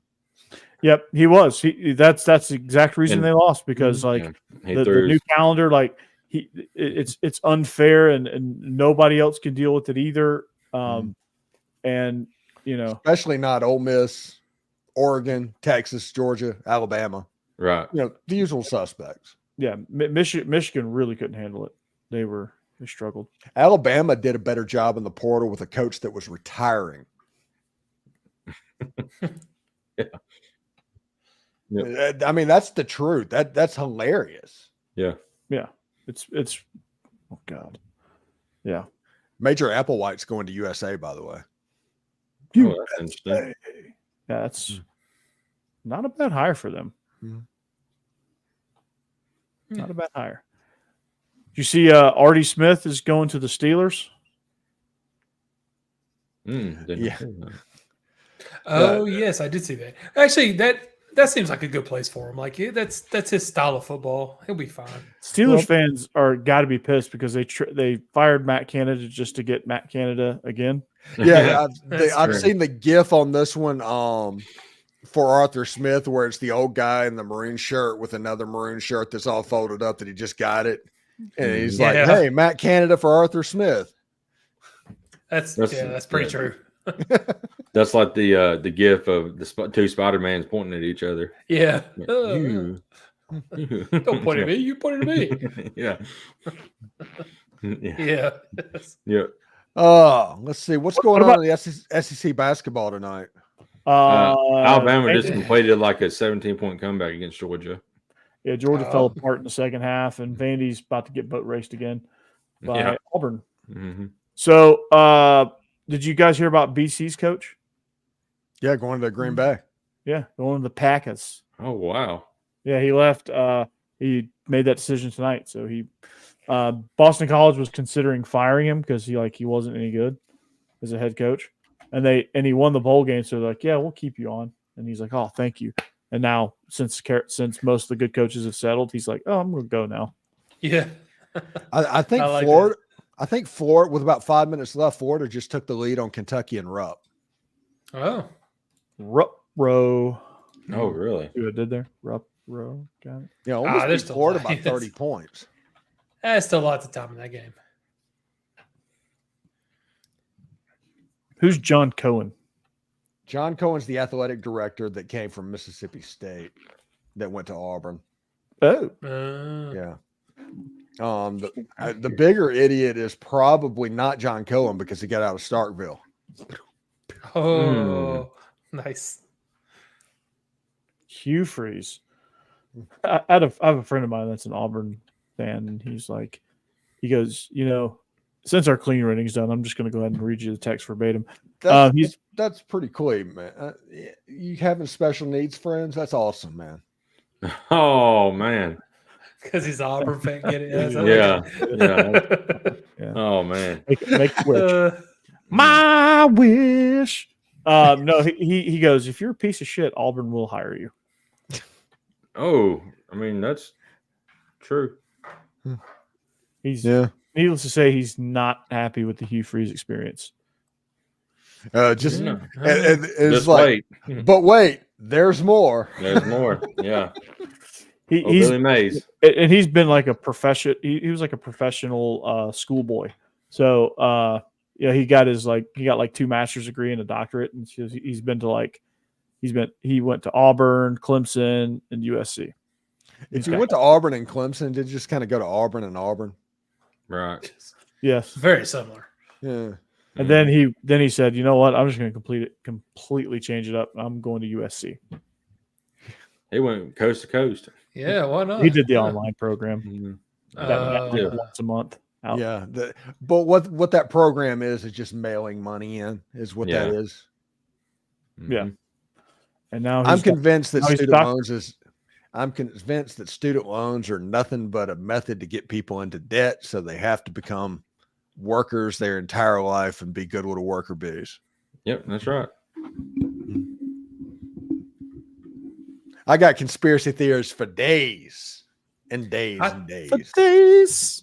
Yep, he was. That's the exact reason they lost, because the new calendar, it's unfair and nobody else can deal with it either. And especially not Ole Miss, Oregon, Texas, Georgia, Alabama. Right. The usual suspects. Yeah. Michigan really couldn't handle it. They struggled. Alabama did a better job in the portal with a coach that was retiring. I mean, that's the truth. That's hilarious. Yeah. Yeah. It's oh God. Yeah. Major Applewhite's going to USA, by the way. That's interesting. Yeah, that's not a bad hire for them. Not a bad hire. You see, Artie Smith is going to the Steelers. Yeah. Oh yes, I did see that. Actually, that seems like a good place for him. Like that's his style of football. He'll be fine. Steelers fans are got to be pissed because they fired Matt Canada just to get Matt Canada again. Yeah, I've seen the GIF on this one for Arthur Smith where it's the old guy in the maroon shirt with another maroon shirt that's all folded up that he just got it. And he's like, hey, Matt Canada for Arthur Smith. That's pretty true. That's like the GIF of the two Spider-Mans pointing at each other. Yeah. You. Don't point at me. You pointed at me. Yeah. Yeah. Yeah. Let's see. What's going on in the SEC basketball tonight? Alabama just completed like a 17-point comeback against Georgia. Yeah, Georgia fell apart in the second half, and Vandy's about to get boat raced again by Auburn. Mm-hmm. So, did you guys hear about BC's coach? Yeah, going to Green Bay. Yeah, going to the Packers. Oh, wow. Yeah, he left. He made that decision tonight, so he Boston College was considering firing him because he wasn't any good as a head coach, and he won the bowl game. So they're like, yeah, we'll keep you on. And he's like, oh, thank you. And now since most of the good coaches have settled, he's like, oh, I'm going to go now. Yeah. I think Florida. I think Florida, with about 5 minutes left, Florida just took the lead on Kentucky and Rupp. Oh. Rupp-Row. Oh, really? See what I did there? Rupp-Row. Got it. Yeah, almost beat Florida by 30 points. That's still lots of time in that game. Who's John Cohen? John Cohen's the athletic director that came from Mississippi State that went to Auburn. Oh. Yeah. The bigger idiot is probably not John Cohen because he got out of Starkville. Oh, nice. Hugh Freeze. I have a friend of mine that's an Auburn fan, and he goes, since our clean rating's done, I'm just going to go ahead and read you the text verbatim. That's pretty cool, man. You having special needs friends? That's awesome, man. Oh, man. Because he's an Auburn fan. Get it? Yeah. Oh, man. Make a wish. My wish. No, he goes, if you're a piece of shit, Auburn will hire you. Oh, I mean, that's true. Needless to say, he's not happy with the Hugh Freeze experience. It's like, wait. But wait, there's more. There's more. Yeah. He's Billy Mays, and he's been like a profession. He was like a professional schoolboy. So he got like 2 master's degree and a doctorate, and he's been to he went to Auburn, Clemson, and USC. If you went to Auburn and Clemson, did you just kind of go to Auburn and Auburn? right? Yes, Very similar. Yeah. And then he said, you know what? I'm just going to completely change it up. I'm going to USC. He went coast to coast. Yeah, why not? He did the online program once a month. Out. Yeah, but what that program is just mailing money in is what that is. Yeah, and now I'm convinced that student loans are nothing but a method to get people into debt, so they have to become workers their entire life and be good with a worker bees. Yep, that's right. I got conspiracy theories for days and days and days. For days.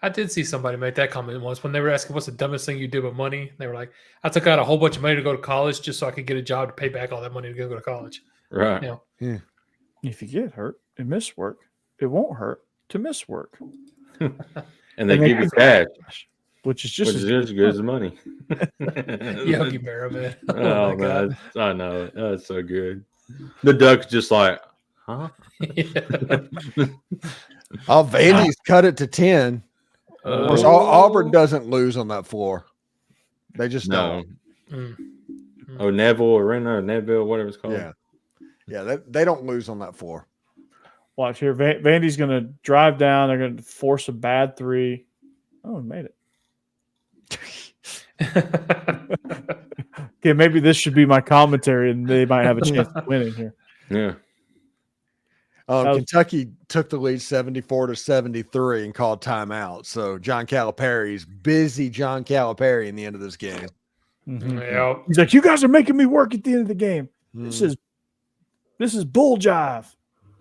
I did see somebody make that comment once when they were asking what's the dumbest thing you do with money. They were like, I took out a whole bunch of money to go to college just so I could get a job to pay back all that money to go to college. Right. Yeah. If you get hurt and miss work, it won't hurt to miss work. And they give you cash. Which is just as good as money. Yogi Berra, man. Oh man, I know it. That's so good. The Duck's just like, huh? Vandy's cut it to 10. Of course, Auburn doesn't lose on that floor. They just don't. Oh, Neville, whatever it's called. Yeah, they don't lose on that floor. Watch here. Vandy's going to drive down. They're going to force a bad 3. Oh, he made it. Okay, maybe this should be my commentary, and they might have a chance of winning here. Yeah. Kentucky took the lead 74-73 and called timeout. So John Calipari's busy. John Calipari in the end of this game. Mm-hmm. Yep. He's like, "You guys are making me work at the end of the game. This is bull jive."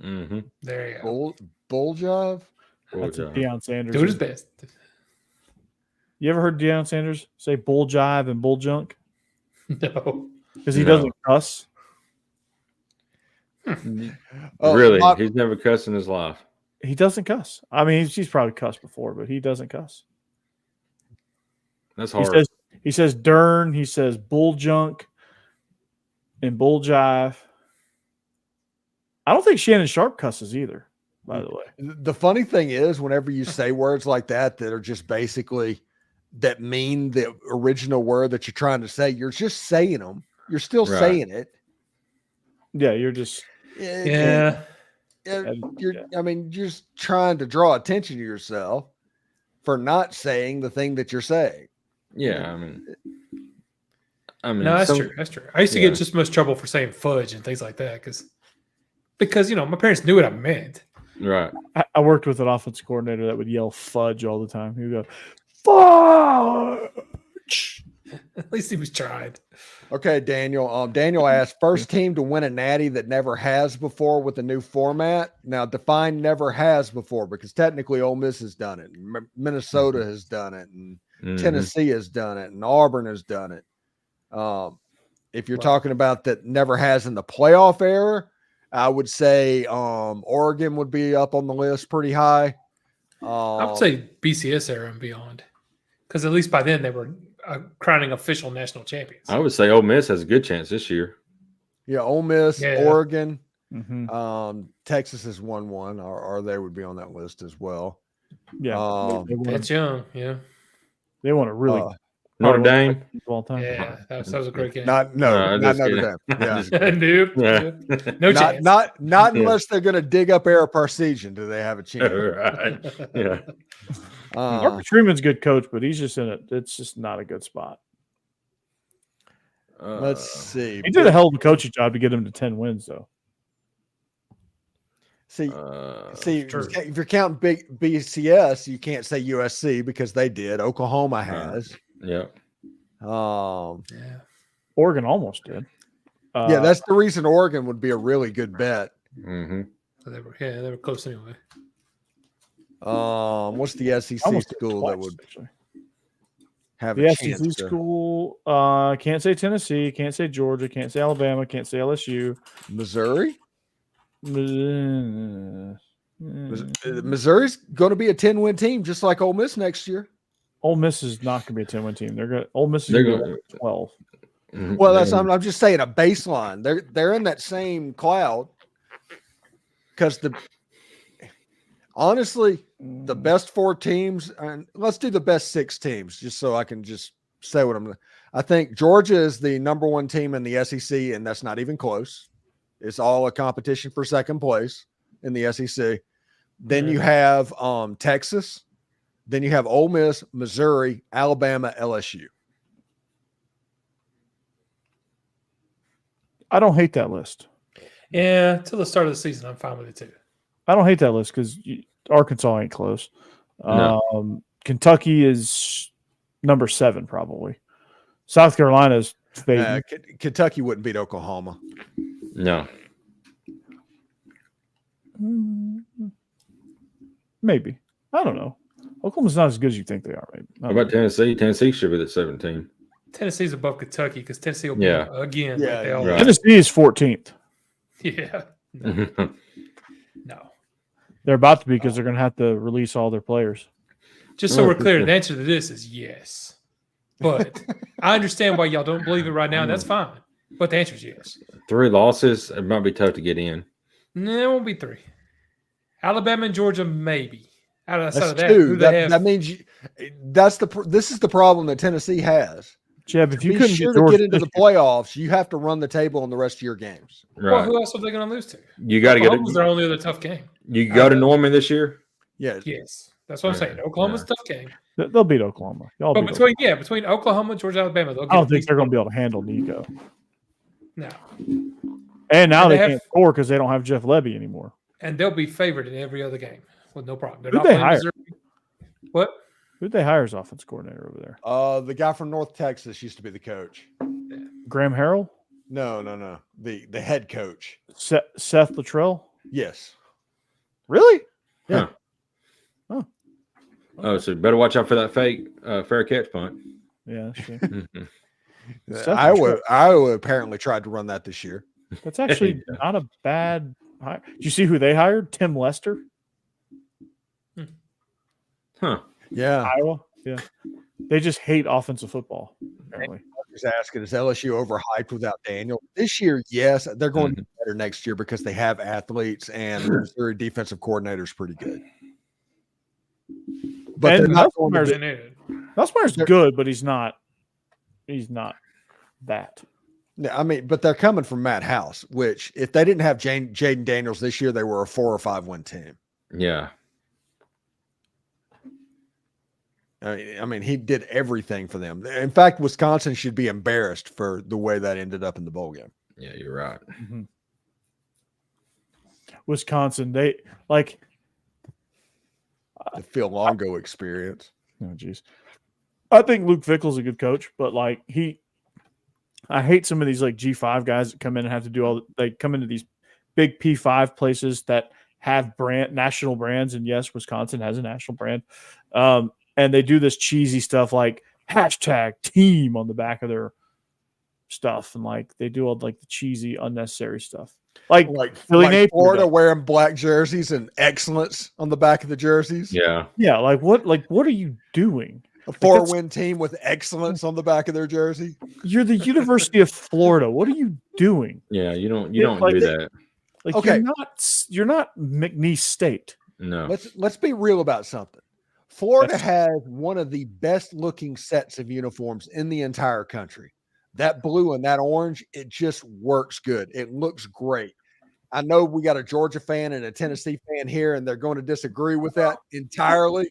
Mm-hmm. There you go. Bull jive. That's what Deion Sanders. Do his best. You ever heard Deion Sanders say bull jive and bull junk? No, because he doesn't cuss. Really? He's never cussed in his life. He doesn't cuss. I mean, he's probably cussed before, but he doesn't cuss. That's hard. He says dern. He says bull junk and bull jive. I don't think Shannon Sharp cusses either, by the way. The funny thing is, whenever you say words like that are just basically that mean the original word that you're trying to say, you're just saying them. You're still saying it. Yeah, you're just I mean, you're just trying to draw attention to yourself for not saying the thing that you're saying. Yeah, I mean, no, that's true. That's true. I used to get just most trouble for saying fudge and things like that because my parents knew what I meant, Right. I worked with an offensive coordinator that would yell fudge all the time. He would go, fudge. At least he was trying. Okay, Daniel. Daniel asked, first team to win a natty that never has before with a new format. Now, define never has before, because technically Ole Miss has done it. Minnesota has done it. And Tennessee has done it. And Auburn has done it. If you're talking about that never has in the playoff era, I would say Oregon would be up on the list pretty high. I would say BCS era and beyond, because at least by then they were crowning official national champions. I would say Ole Miss has a good chance this year. Yeah, Ole Miss, Oregon, Texas has won one, or they would be on that list as well. Yeah, that's young. Yeah, they want to really Notre Dame. All time. Yeah, that was a great game. Not Notre Dame. Yeah. Nope. No chance. Not unless they're going to dig up Eric Parsegian. Do they have a chance? Right. Yeah. Marcus Freeman's a good coach, but he's just in it. It's just not a good spot. Let's see. He did a hell of a coaching job to get him to 10 wins, though. See, if you're counting big BCS, you can't say USC because they did. Oklahoma has. Yeah. Oregon almost did. Yeah, that's the reason Oregon would be a really good bet. Mm-hmm. So they were close anyway. What's the SEC school that would have the a SEC chance school? Can't say Tennessee, can't say Georgia, can't say Alabama, can't say LSU. Missouri? Missouri's going to be a 10-win team, just like Ole Miss next year. Ole Miss is not going to be a 10-win team. Ole Miss is going to be 12. Well, that's I'm just saying a baseline. They're in that same cloud because honestly, the best 4 teams, and let's do the best 6 teams, just so I can just say what I think Georgia is the number 1 team in the SEC, and that's not even close. It's all a competition for second place in the SEC. Then you have Texas. Then you have Ole Miss, Missouri, Alabama, LSU. I don't hate that list. Yeah, till the start of the season, I'm fine with it too. I don't hate that list because Arkansas ain't close. No. Kentucky is number 7 probably. South Carolina is fading. Kentucky wouldn't beat Oklahoma. No. Maybe. I don't know. Oklahoma's not as good as you think they are. Maybe. How about Tennessee? Tennessee should be at 17. Tennessee's above Kentucky because Tennessee will be again. Yeah, like they all right. Tennessee is 14th. Yeah. No. They're about to be because they're going to have to release all their players. Just so we're clear, the answer to this is yes. But I understand why y'all don't believe it right now, and that's fine. But the answer is yes. 3 losses, it might be tough to get in. No, it won't be 3. Alabama and Georgia, maybe. Outside of that, 2. That means this is the problem that Tennessee has. Jeb, if you be couldn't sure get to get into the playoffs, you have to run the table on the rest of your games. Right. Well, who else are they going to lose to? You got to get it. Oklahoma's their only other tough game. You go to Norman this year? Yes. That's what I'm saying. Oklahoma's a tough game. They'll beat Oklahoma. But between Oklahoma, Georgia, Alabama, they'll get I don't think they're going to be able to handle Nico. No. And now they can't score because they don't have Jeff Levy anymore. And they'll be favored in every other game with no problem. They're Who'd not they playing hire? Missouri. What? Who'd they hire as offense coordinator over there? The guy from North Texas used to be the coach. Graham Harrell? No. The head coach. Seth Luttrell? Yes. Really? Yeah. Huh. Oh, so better watch out for that fake fair catch punt. Yeah, that's true. Iowa apparently tried to run that this year. That's actually not a bad hire. Did you see who they hired? Tim Lester? Huh. Yeah. Iowa? Yeah. They just hate offensive football, apparently. Is asking, is LSU overhyped without Daniel? This year, yes. They're going to be better next year because they have athletes and their defensive coordinator is pretty good. But they're not going to be, Nussmeier's good, but he's not that. I mean, but they're coming from Matt House, which if they didn't have Jaden Daniels this year, they were a 4 or 5 win team. Yeah. I mean, he did everything for them. In fact, Wisconsin should be embarrassed for the way that ended up in the bowl game. Yeah, you're right. Mm-hmm. Wisconsin. They like the Phil Longo experience. Oh, geez. I think Luke Fickell's a good coach, but like I hate some of these like G5 guys that come in and have to do they come into these big P5 places that have national brands. And yes, Wisconsin has a national brand. And they do this cheesy stuff like #team on the back of their stuff. And like, they do all like the cheesy, unnecessary stuff. Like Florida wearing black jerseys and excellence on the back of the jerseys. Yeah. Yeah. Like what are you doing? A 4-win team with excellence on like, of their jersey. You're the University of Florida. What are you doing? Yeah, you don't do that. Like, okay, you're not McNeese State. No. Let's be real about something. Florida has one of the best looking sets of uniforms in the entire country. That blue and that orange, it just works good. It looks great. I know we got a Georgia fan and a Tennessee fan here, and they're going to disagree with that entirely,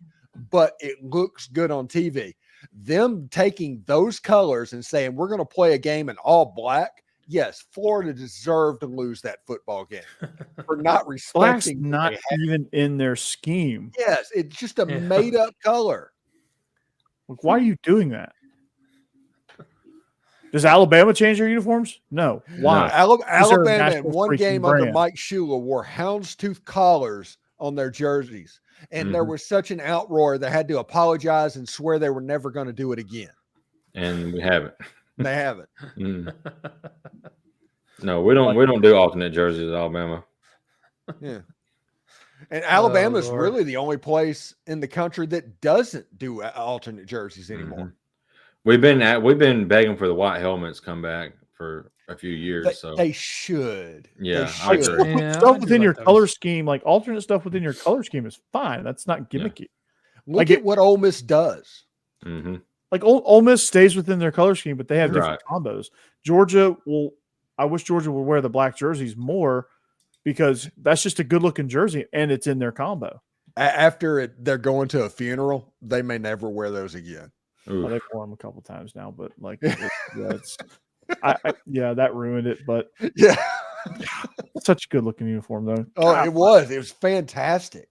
but it looks good on TV. Them taking those colors and saying, we're going to play a game in all black. Yes, Florida deserved to lose that football game for not respecting. Black's not even in their scheme. Yes, it's just a made up color. Like, why are you doing that? Does Alabama change their uniforms? No. Why? Alabama in one game under Mike Shula wore houndstooth collars on their jerseys. And there was such an outroar they had to apologize and swear they were never going to do it again. And we haven't. They haven't. No, we don't do alternate jerseys at Alabama. Yeah. And Alabama is really the only place in the country that doesn't do alternate jerseys anymore. We've been begging for the white helmets come back for a few years. So they should. Yeah, they should. I agree. Stuff within your color scheme, like alternate stuff within your color scheme, is fine. That's not gimmicky. Look at what Ole Miss does. Mm-hmm. Like Ole Miss stays within their color scheme, but they have different combos. Georgia I wish Georgia would wear the black jerseys more because that's just a good looking jersey and it's in their combo. After they're going to a funeral, they may never wear those again. Well, they've worn them a couple times now, but like, that ruined it. But yeah, such a good looking uniform though. Oh, it was fantastic.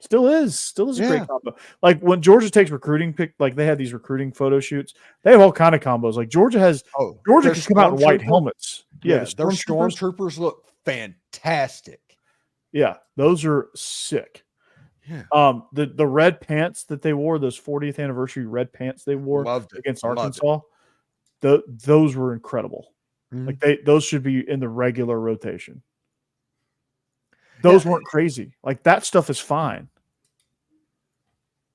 Still is a great combo. Like when Georgia takes recruiting like they have these recruiting photo shoots. They have all kind of combos. Like Georgia can come out in white helmets. Yeah, their stormtroopers look fantastic. Yeah, those are sick. Yeah. The red pants that they wore, those 40th anniversary red pants they wore against Arkansas, those were incredible. Mm-hmm. Like those should be in the regular rotation. Those weren't crazy. Like that stuff is fine.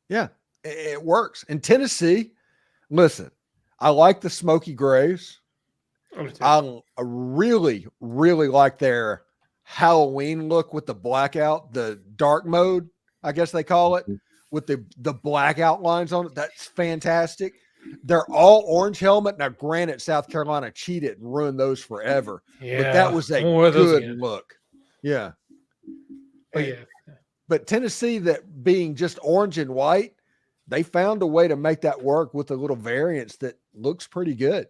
Yeah, it works. In Tennessee, listen, I like the smoky grays. I really, really like their Halloween look with the blackout, the dark mode, I guess they call it, with the black outlines on it. That's fantastic. They're all orange helmet. Now, granted, South Carolina cheated and ruined those forever. Yeah. But that was a good look. Yeah. Oh, yeah. But Tennessee, that being just orange and white, they found a way to make that work with a little variance that looks pretty good.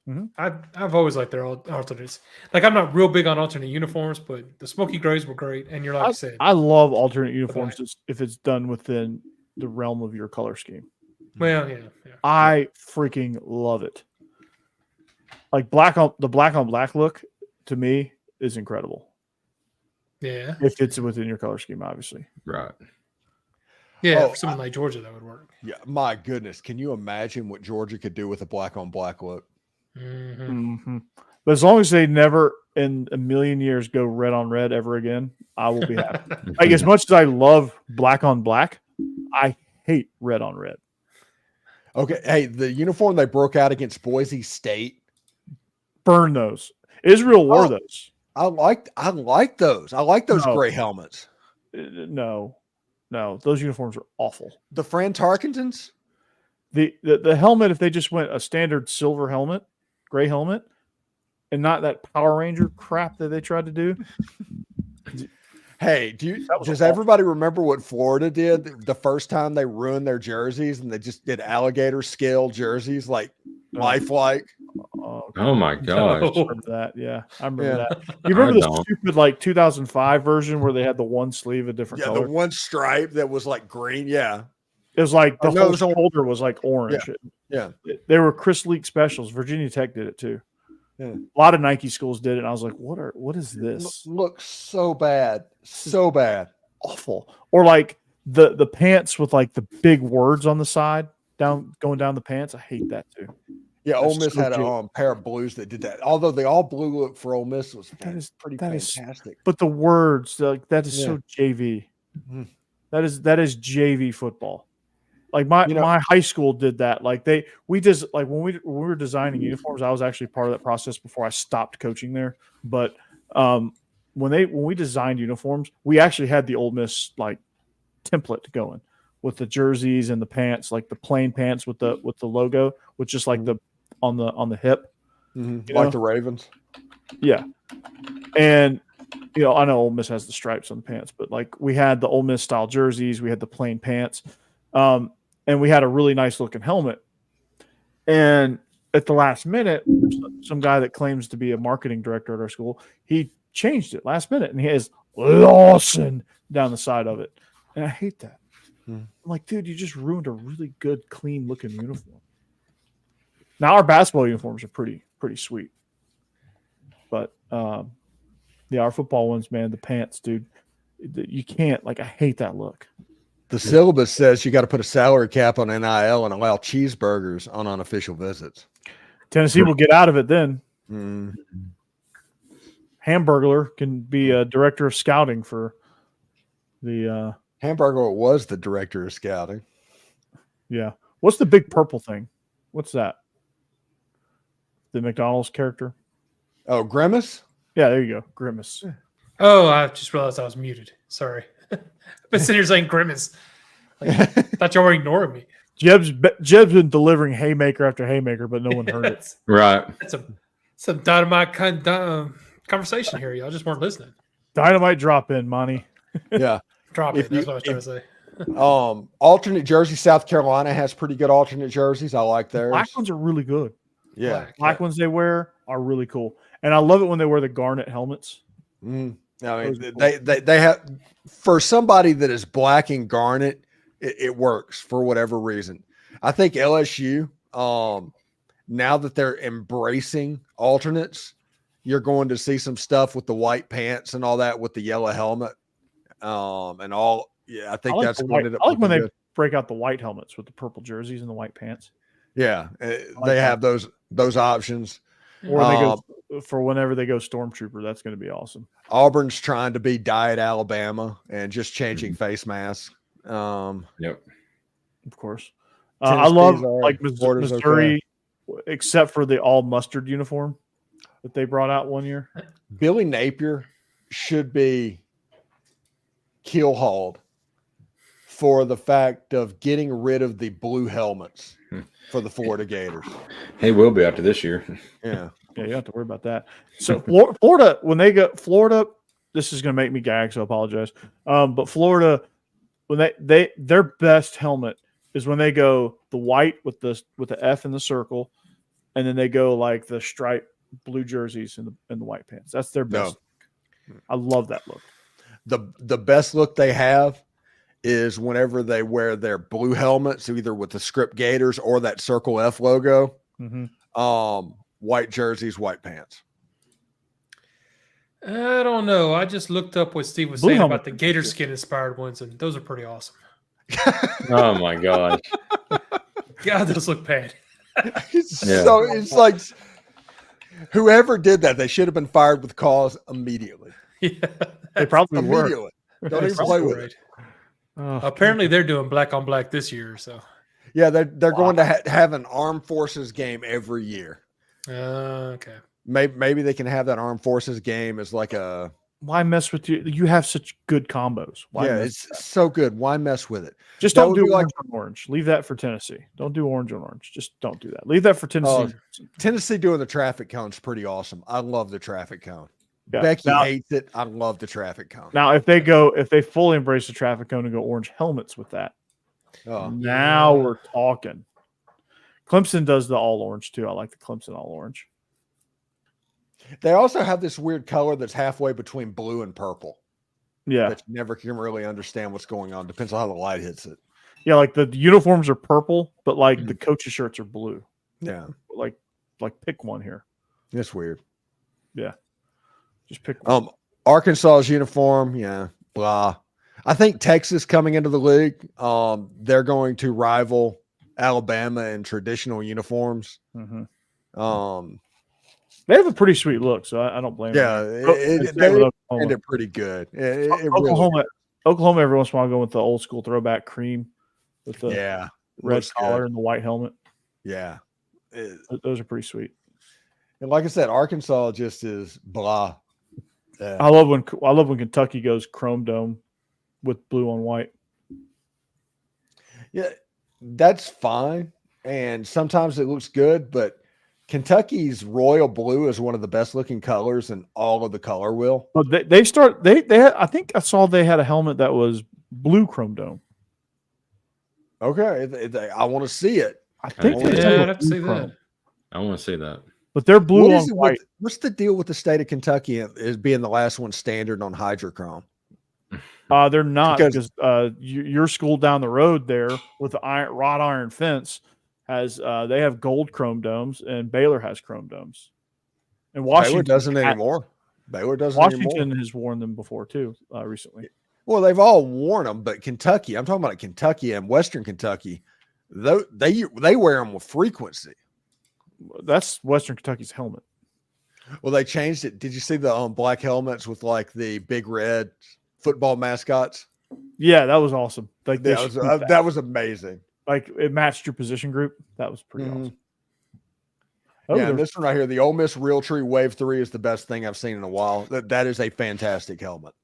Mm-hmm. I've always liked their alternates. Like I'm not real big on alternate uniforms, but the smoky grays were great. And you're like I said, I love alternate uniforms if it's done within the realm of your color scheme. Well, yeah. I freaking love it. Like the black on black look to me is incredible. Yeah, if it's within your color scheme, obviously. Right. Yeah, for something like Georgia, that would work. Yeah, my goodness, can you imagine what Georgia could do with a black on black look? Mm-hmm. Mm-hmm. But as long as they never in a million years go red on red ever again, I will be happy. Like as much as I love black on black, I hate red on red. Okay, hey, the uniform they broke out against Boise State, burn those. Israel wore those. I like those. I like those gray helmets. No, those uniforms are awful. The Fran Tarkingtons, the helmet, if they just went a standard silver helmet, gray helmet, and not that Power Ranger crap that they tried to do. Hey, does everybody remember what Florida did the first time they ruined their jerseys and they just did alligator scale jerseys, like lifelike? Oh Oh my gosh. I remember that. Yeah, I remember that. You remember the stupid like 2005 version where they had the one sleeve a different color? The one stripe that was like green. Yeah. It was like the whole shoulder was like orange. Yeah. They were Chris Leak specials. Virginia Tech did it too. Yeah. A lot of Nike schools did it. And I was like, what is this? Looks so bad. So bad. Awful. Or like the pants with like the big words on the side going down the pants. I hate that too. Yeah, Ole Miss had a pair of blues that did that. Although the all blue look for Ole Miss was pretty fantastic. But the words, that is so JV. Mm. That is JV football. Like my high school did that. Like we just like when we were designing uniforms, I was actually part of that process before I stopped coaching there. But when we designed uniforms, we actually had the Ole Miss like template going with the jerseys and the pants, like the plain pants with the logo, with just like the on the hip, like the Ravens. Yeah, and I know Ole Miss has the stripes on the pants, but like we had the Ole Miss style jerseys, we had the plain pants. And we had a really nice looking helmet. And at the last minute, some guy that claims to be a marketing director at our school, he changed it last minute, and he has Lawson down the side of it. And I hate that. I'm like, dude, you just ruined a really good, clean looking uniform. Now our basketball uniforms are pretty sweet. But our football ones, man, the pants, dude, you can't, like, I hate that look. The syllabus says you got to put a salary cap on NIL and allow cheeseburgers on unofficial visits. Tennessee will get out of it then. Hamburglar can be a director of scouting for the Hamburger was the director of scouting. Yeah. What's the big purple thing? What's that? The McDonald's character? Oh, Grimace? Yeah, there you go. Grimace. Oh, I just realized I was muted. Sorry. I've been sitting here saying Grimace. Like, thought y'all were ignoring me. Jeb's been delivering haymaker after haymaker, but no one heard it. Right. That's some dynamite conversation here. Y'all just weren't listening. Dynamite drop in, Monty. Yeah. Drop it. That's what I was trying to say. Alternate jersey. South Carolina has pretty good alternate jerseys. I like theirs. Black ones are really good. Yeah. Black ones they wear are really cool. And I love it when they wear the garnet helmets. I mean, they have, for somebody that is black and garnet, it works for whatever reason. I think LSU, now that they're embracing alternates, you're going to see some stuff with the white pants and all that with the yellow helmet. And all, yeah, I think that's going to. I like when they break out the white helmets with the purple jerseys and the white pants. Yeah, they have those options. Or they go for whenever they go Stormtrooper. That's going to be awesome. Auburn's trying to be Diet Alabama and just changing face masks. Yep, of course. I love like Missouri, except for the all mustard uniform that they brought out one year. Billy Napier should be keel-hauled for the fact of getting rid of the blue helmets for the Florida Gators. He will be after this year. Yeah. Yeah, you don't have to worry about that. So Florida, when they go Florida, this is going to make me gag, so I apologize. But Florida, when their best helmet is when they go the white with the F in the circle, and then they go like the striped blue jerseys and the white pants. That's their best. No. I love that look. The best look they have is whenever they wear their blue helmets, either with the script Gators or that Circle F logo. White jerseys, white pants. I don't know. I just looked up what Steve was saying about the gator skin inspired ones, and those are pretty awesome. Oh my gosh. God, those look bad. So it's like whoever did that, they should have been fired with cause immediately. Yeah, they probably immediately. Were. Don't even play with it. Apparently, they're doing black on black this year. So yeah, they're going to have an armed forces game every year. Okay. Maybe they can have that armed forces game as like a. Why mess with you? You have such good combos. Why it's so good. Why mess with it? Just don't do orange on orange. Leave that for Tennessee. Don't do orange on orange. Just don't do that. Leave that for Tennessee. Tennessee doing the traffic cone is pretty awesome. I love the traffic cone. Yeah. Becky hates it. I love the traffic cone. Now, if they fully embrace the traffic cone and go orange helmets with that, now we're talking. Clemson does the all orange too. I like the Clemson all orange. They also have this weird color that's halfway between blue and purple. Yeah. That you never can really understand what's going on. Depends on how the light hits it. Yeah, like the uniforms are purple, but like the coaches' shirts are blue. Yeah. Like pick one here. It's weird. Yeah. Just pick one. Arkansas's uniform, yeah, blah. I think Texas coming into the league, they're going to rival Alabama in traditional uniforms. Mm-hmm. They have a pretty sweet look, so I don't blame them. Yeah, they're pretty good. Oklahoma every once in a while go with the old school throwback cream with the red collar and the white helmet. Yeah. Those are pretty sweet. And like I said, Arkansas just is blah. I love when Kentucky goes chrome dome with blue on white. Yeah, that's fine. And sometimes it looks good, but Kentucky's royal blue is one of the best looking colors in all of the color wheel. But they had, I think I saw they had a helmet that was blue chrome dome. Okay, I want to see it. I think I'd have to see that. I want to see that. But they're blue on white. What's the deal with the state of Kentucky is being the last one standard on hydrochrome? They're not because your school down the road there with the wrought iron fence has they have gold chrome domes, and Baylor has chrome domes. And Washington doesn't anymore. Washington has worn them before too recently. Well, they've all worn them, but Kentucky, I'm talking about Kentucky and Western Kentucky, they wear them with frequency. That's Western Kentucky's helmet. Well, they changed it. Did you see the black helmets with like the big red football mascots? Yeah, that was awesome. Like that was amazing. Like it matched your position group. That was pretty awesome. And this one right here, the Ole Miss Realtree Wave 3 is the best thing I've seen in a while. That is a fantastic helmet.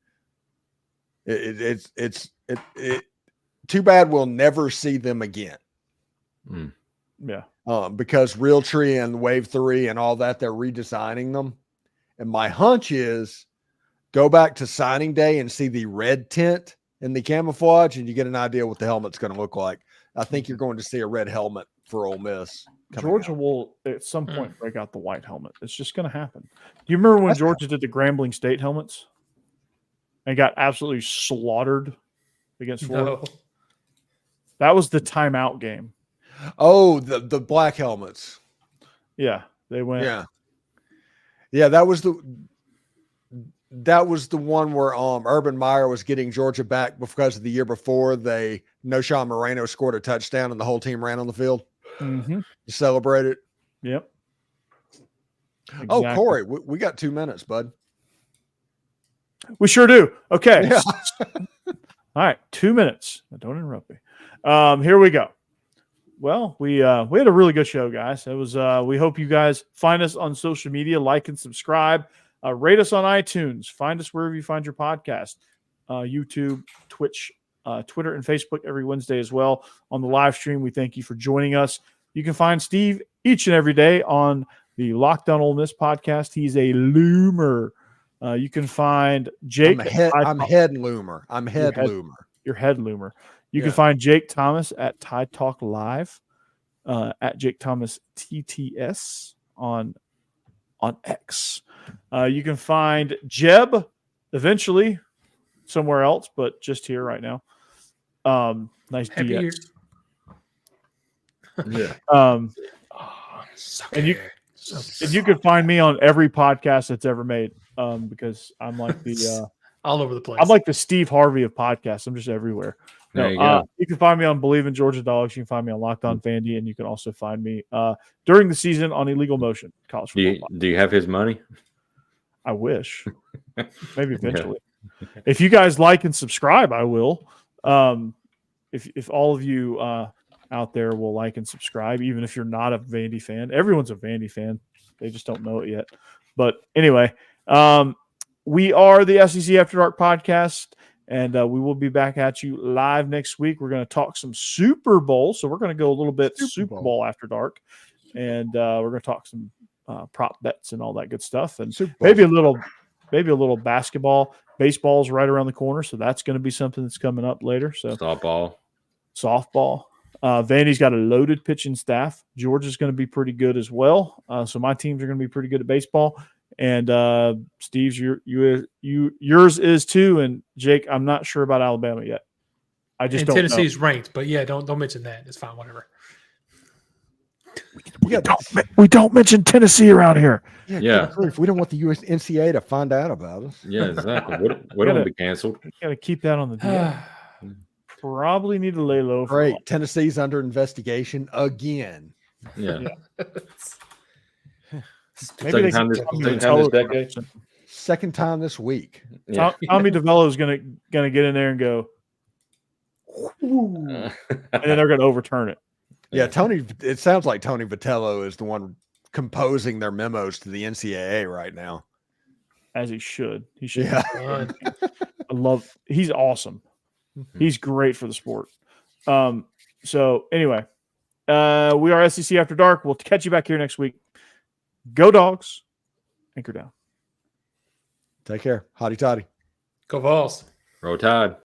It's too bad we'll never see them again. Yeah. Because Realtree and Wave 3 and all that, they're redesigning them. And my hunch is go back to signing day and see the red tint in the camouflage, and you get an idea what the helmet's going to look like. I think you're going to see a red helmet for Ole Miss. Georgia will at some point break out the white helmet. It's just going to happen. Do you remember when Georgia did the Grambling State helmets and got absolutely slaughtered against Florida? No. That was the timeout game. Oh, the black helmets. Yeah, they went. Yeah, that was the one where Urban Meyer was getting Georgia back because of the year before Sean Moreno scored a touchdown and the whole team ran on the field to celebrate it. Yep. Exactly. Oh, Corey, we got 2 minutes, bud. We sure do. Okay. Yeah. All right, 2 minutes. Don't interrupt me. Here we go. Well, we had a really good show, guys. It was. We hope you guys find us on social media, like and subscribe, rate us on iTunes, find us wherever you find your podcast, YouTube, Twitch, Twitter, and Facebook every Wednesday as well. On the live stream, we thank you for joining us. You can find Steve each and every day on the Locked On Ole Miss podcast. He's a loomer. You can find Jake. I'm head loomer. Your head loomer. You can find Jake Thomas at Tide Talk Live, at Jake Thomas TTS on X. You can find Jeb eventually somewhere else, but just here right now. Nice DX. Yeah. And you can find me on every podcast that's ever made, because I'm like the all over the place. I'm like the Steve Harvey of podcasts. I'm just everywhere. You can find me on Bleav In Georgia Dawgs. You can find me on Locked On Fandy, and you can also find me during the season on Illegal Motion College Football. Do you have his money? I wish. Maybe eventually. If you guys like and subscribe, I will. If all of you out there will like and subscribe, even if you're not a Vandy fan. Everyone's a Vandy fan. They just don't know it yet. But anyway, we are the SEC After Dark podcast. And we will be back at you live next week. We're going to talk some Super Bowl. So we're going to go a little bit Super Bowl After Dark. And we're going to talk some prop bets and all that good stuff. And maybe a little basketball. Baseball's right around the corner. So that's going to be something that's coming up later. So softball. Vandy's got a loaded pitching staff. Georgia's going to be pretty good as well. So my teams are going to be pretty good at baseball. And Steve's yours is too. And Jake, I'm not sure about Alabama yet. I just don't Tennessee's know. ranked, but yeah, don't mention that. It's fine, whatever. We don't mention Tennessee around here. Yeah. We don't want the NCAA to find out about us. Yeah, exactly. We don't want to be canceled. Got to keep that on the DL. Probably need to lay low. Great. Tennessee's under investigation again. Yeah. Maybe Second time this week. Yeah. Tommy DeVello is gonna get in there and go, and then they're gonna overturn it. Yeah, it sounds like Tony Vitello is the one composing their memos to the NCAA right now. As he should. He should. Yeah. He's awesome. He's great for the sport. So anyway, we are SEC After Dark. We'll catch you back here next week. Go Dogs. Anchor down. Take care. Hotty toddy. Go Vols. Roll Tide.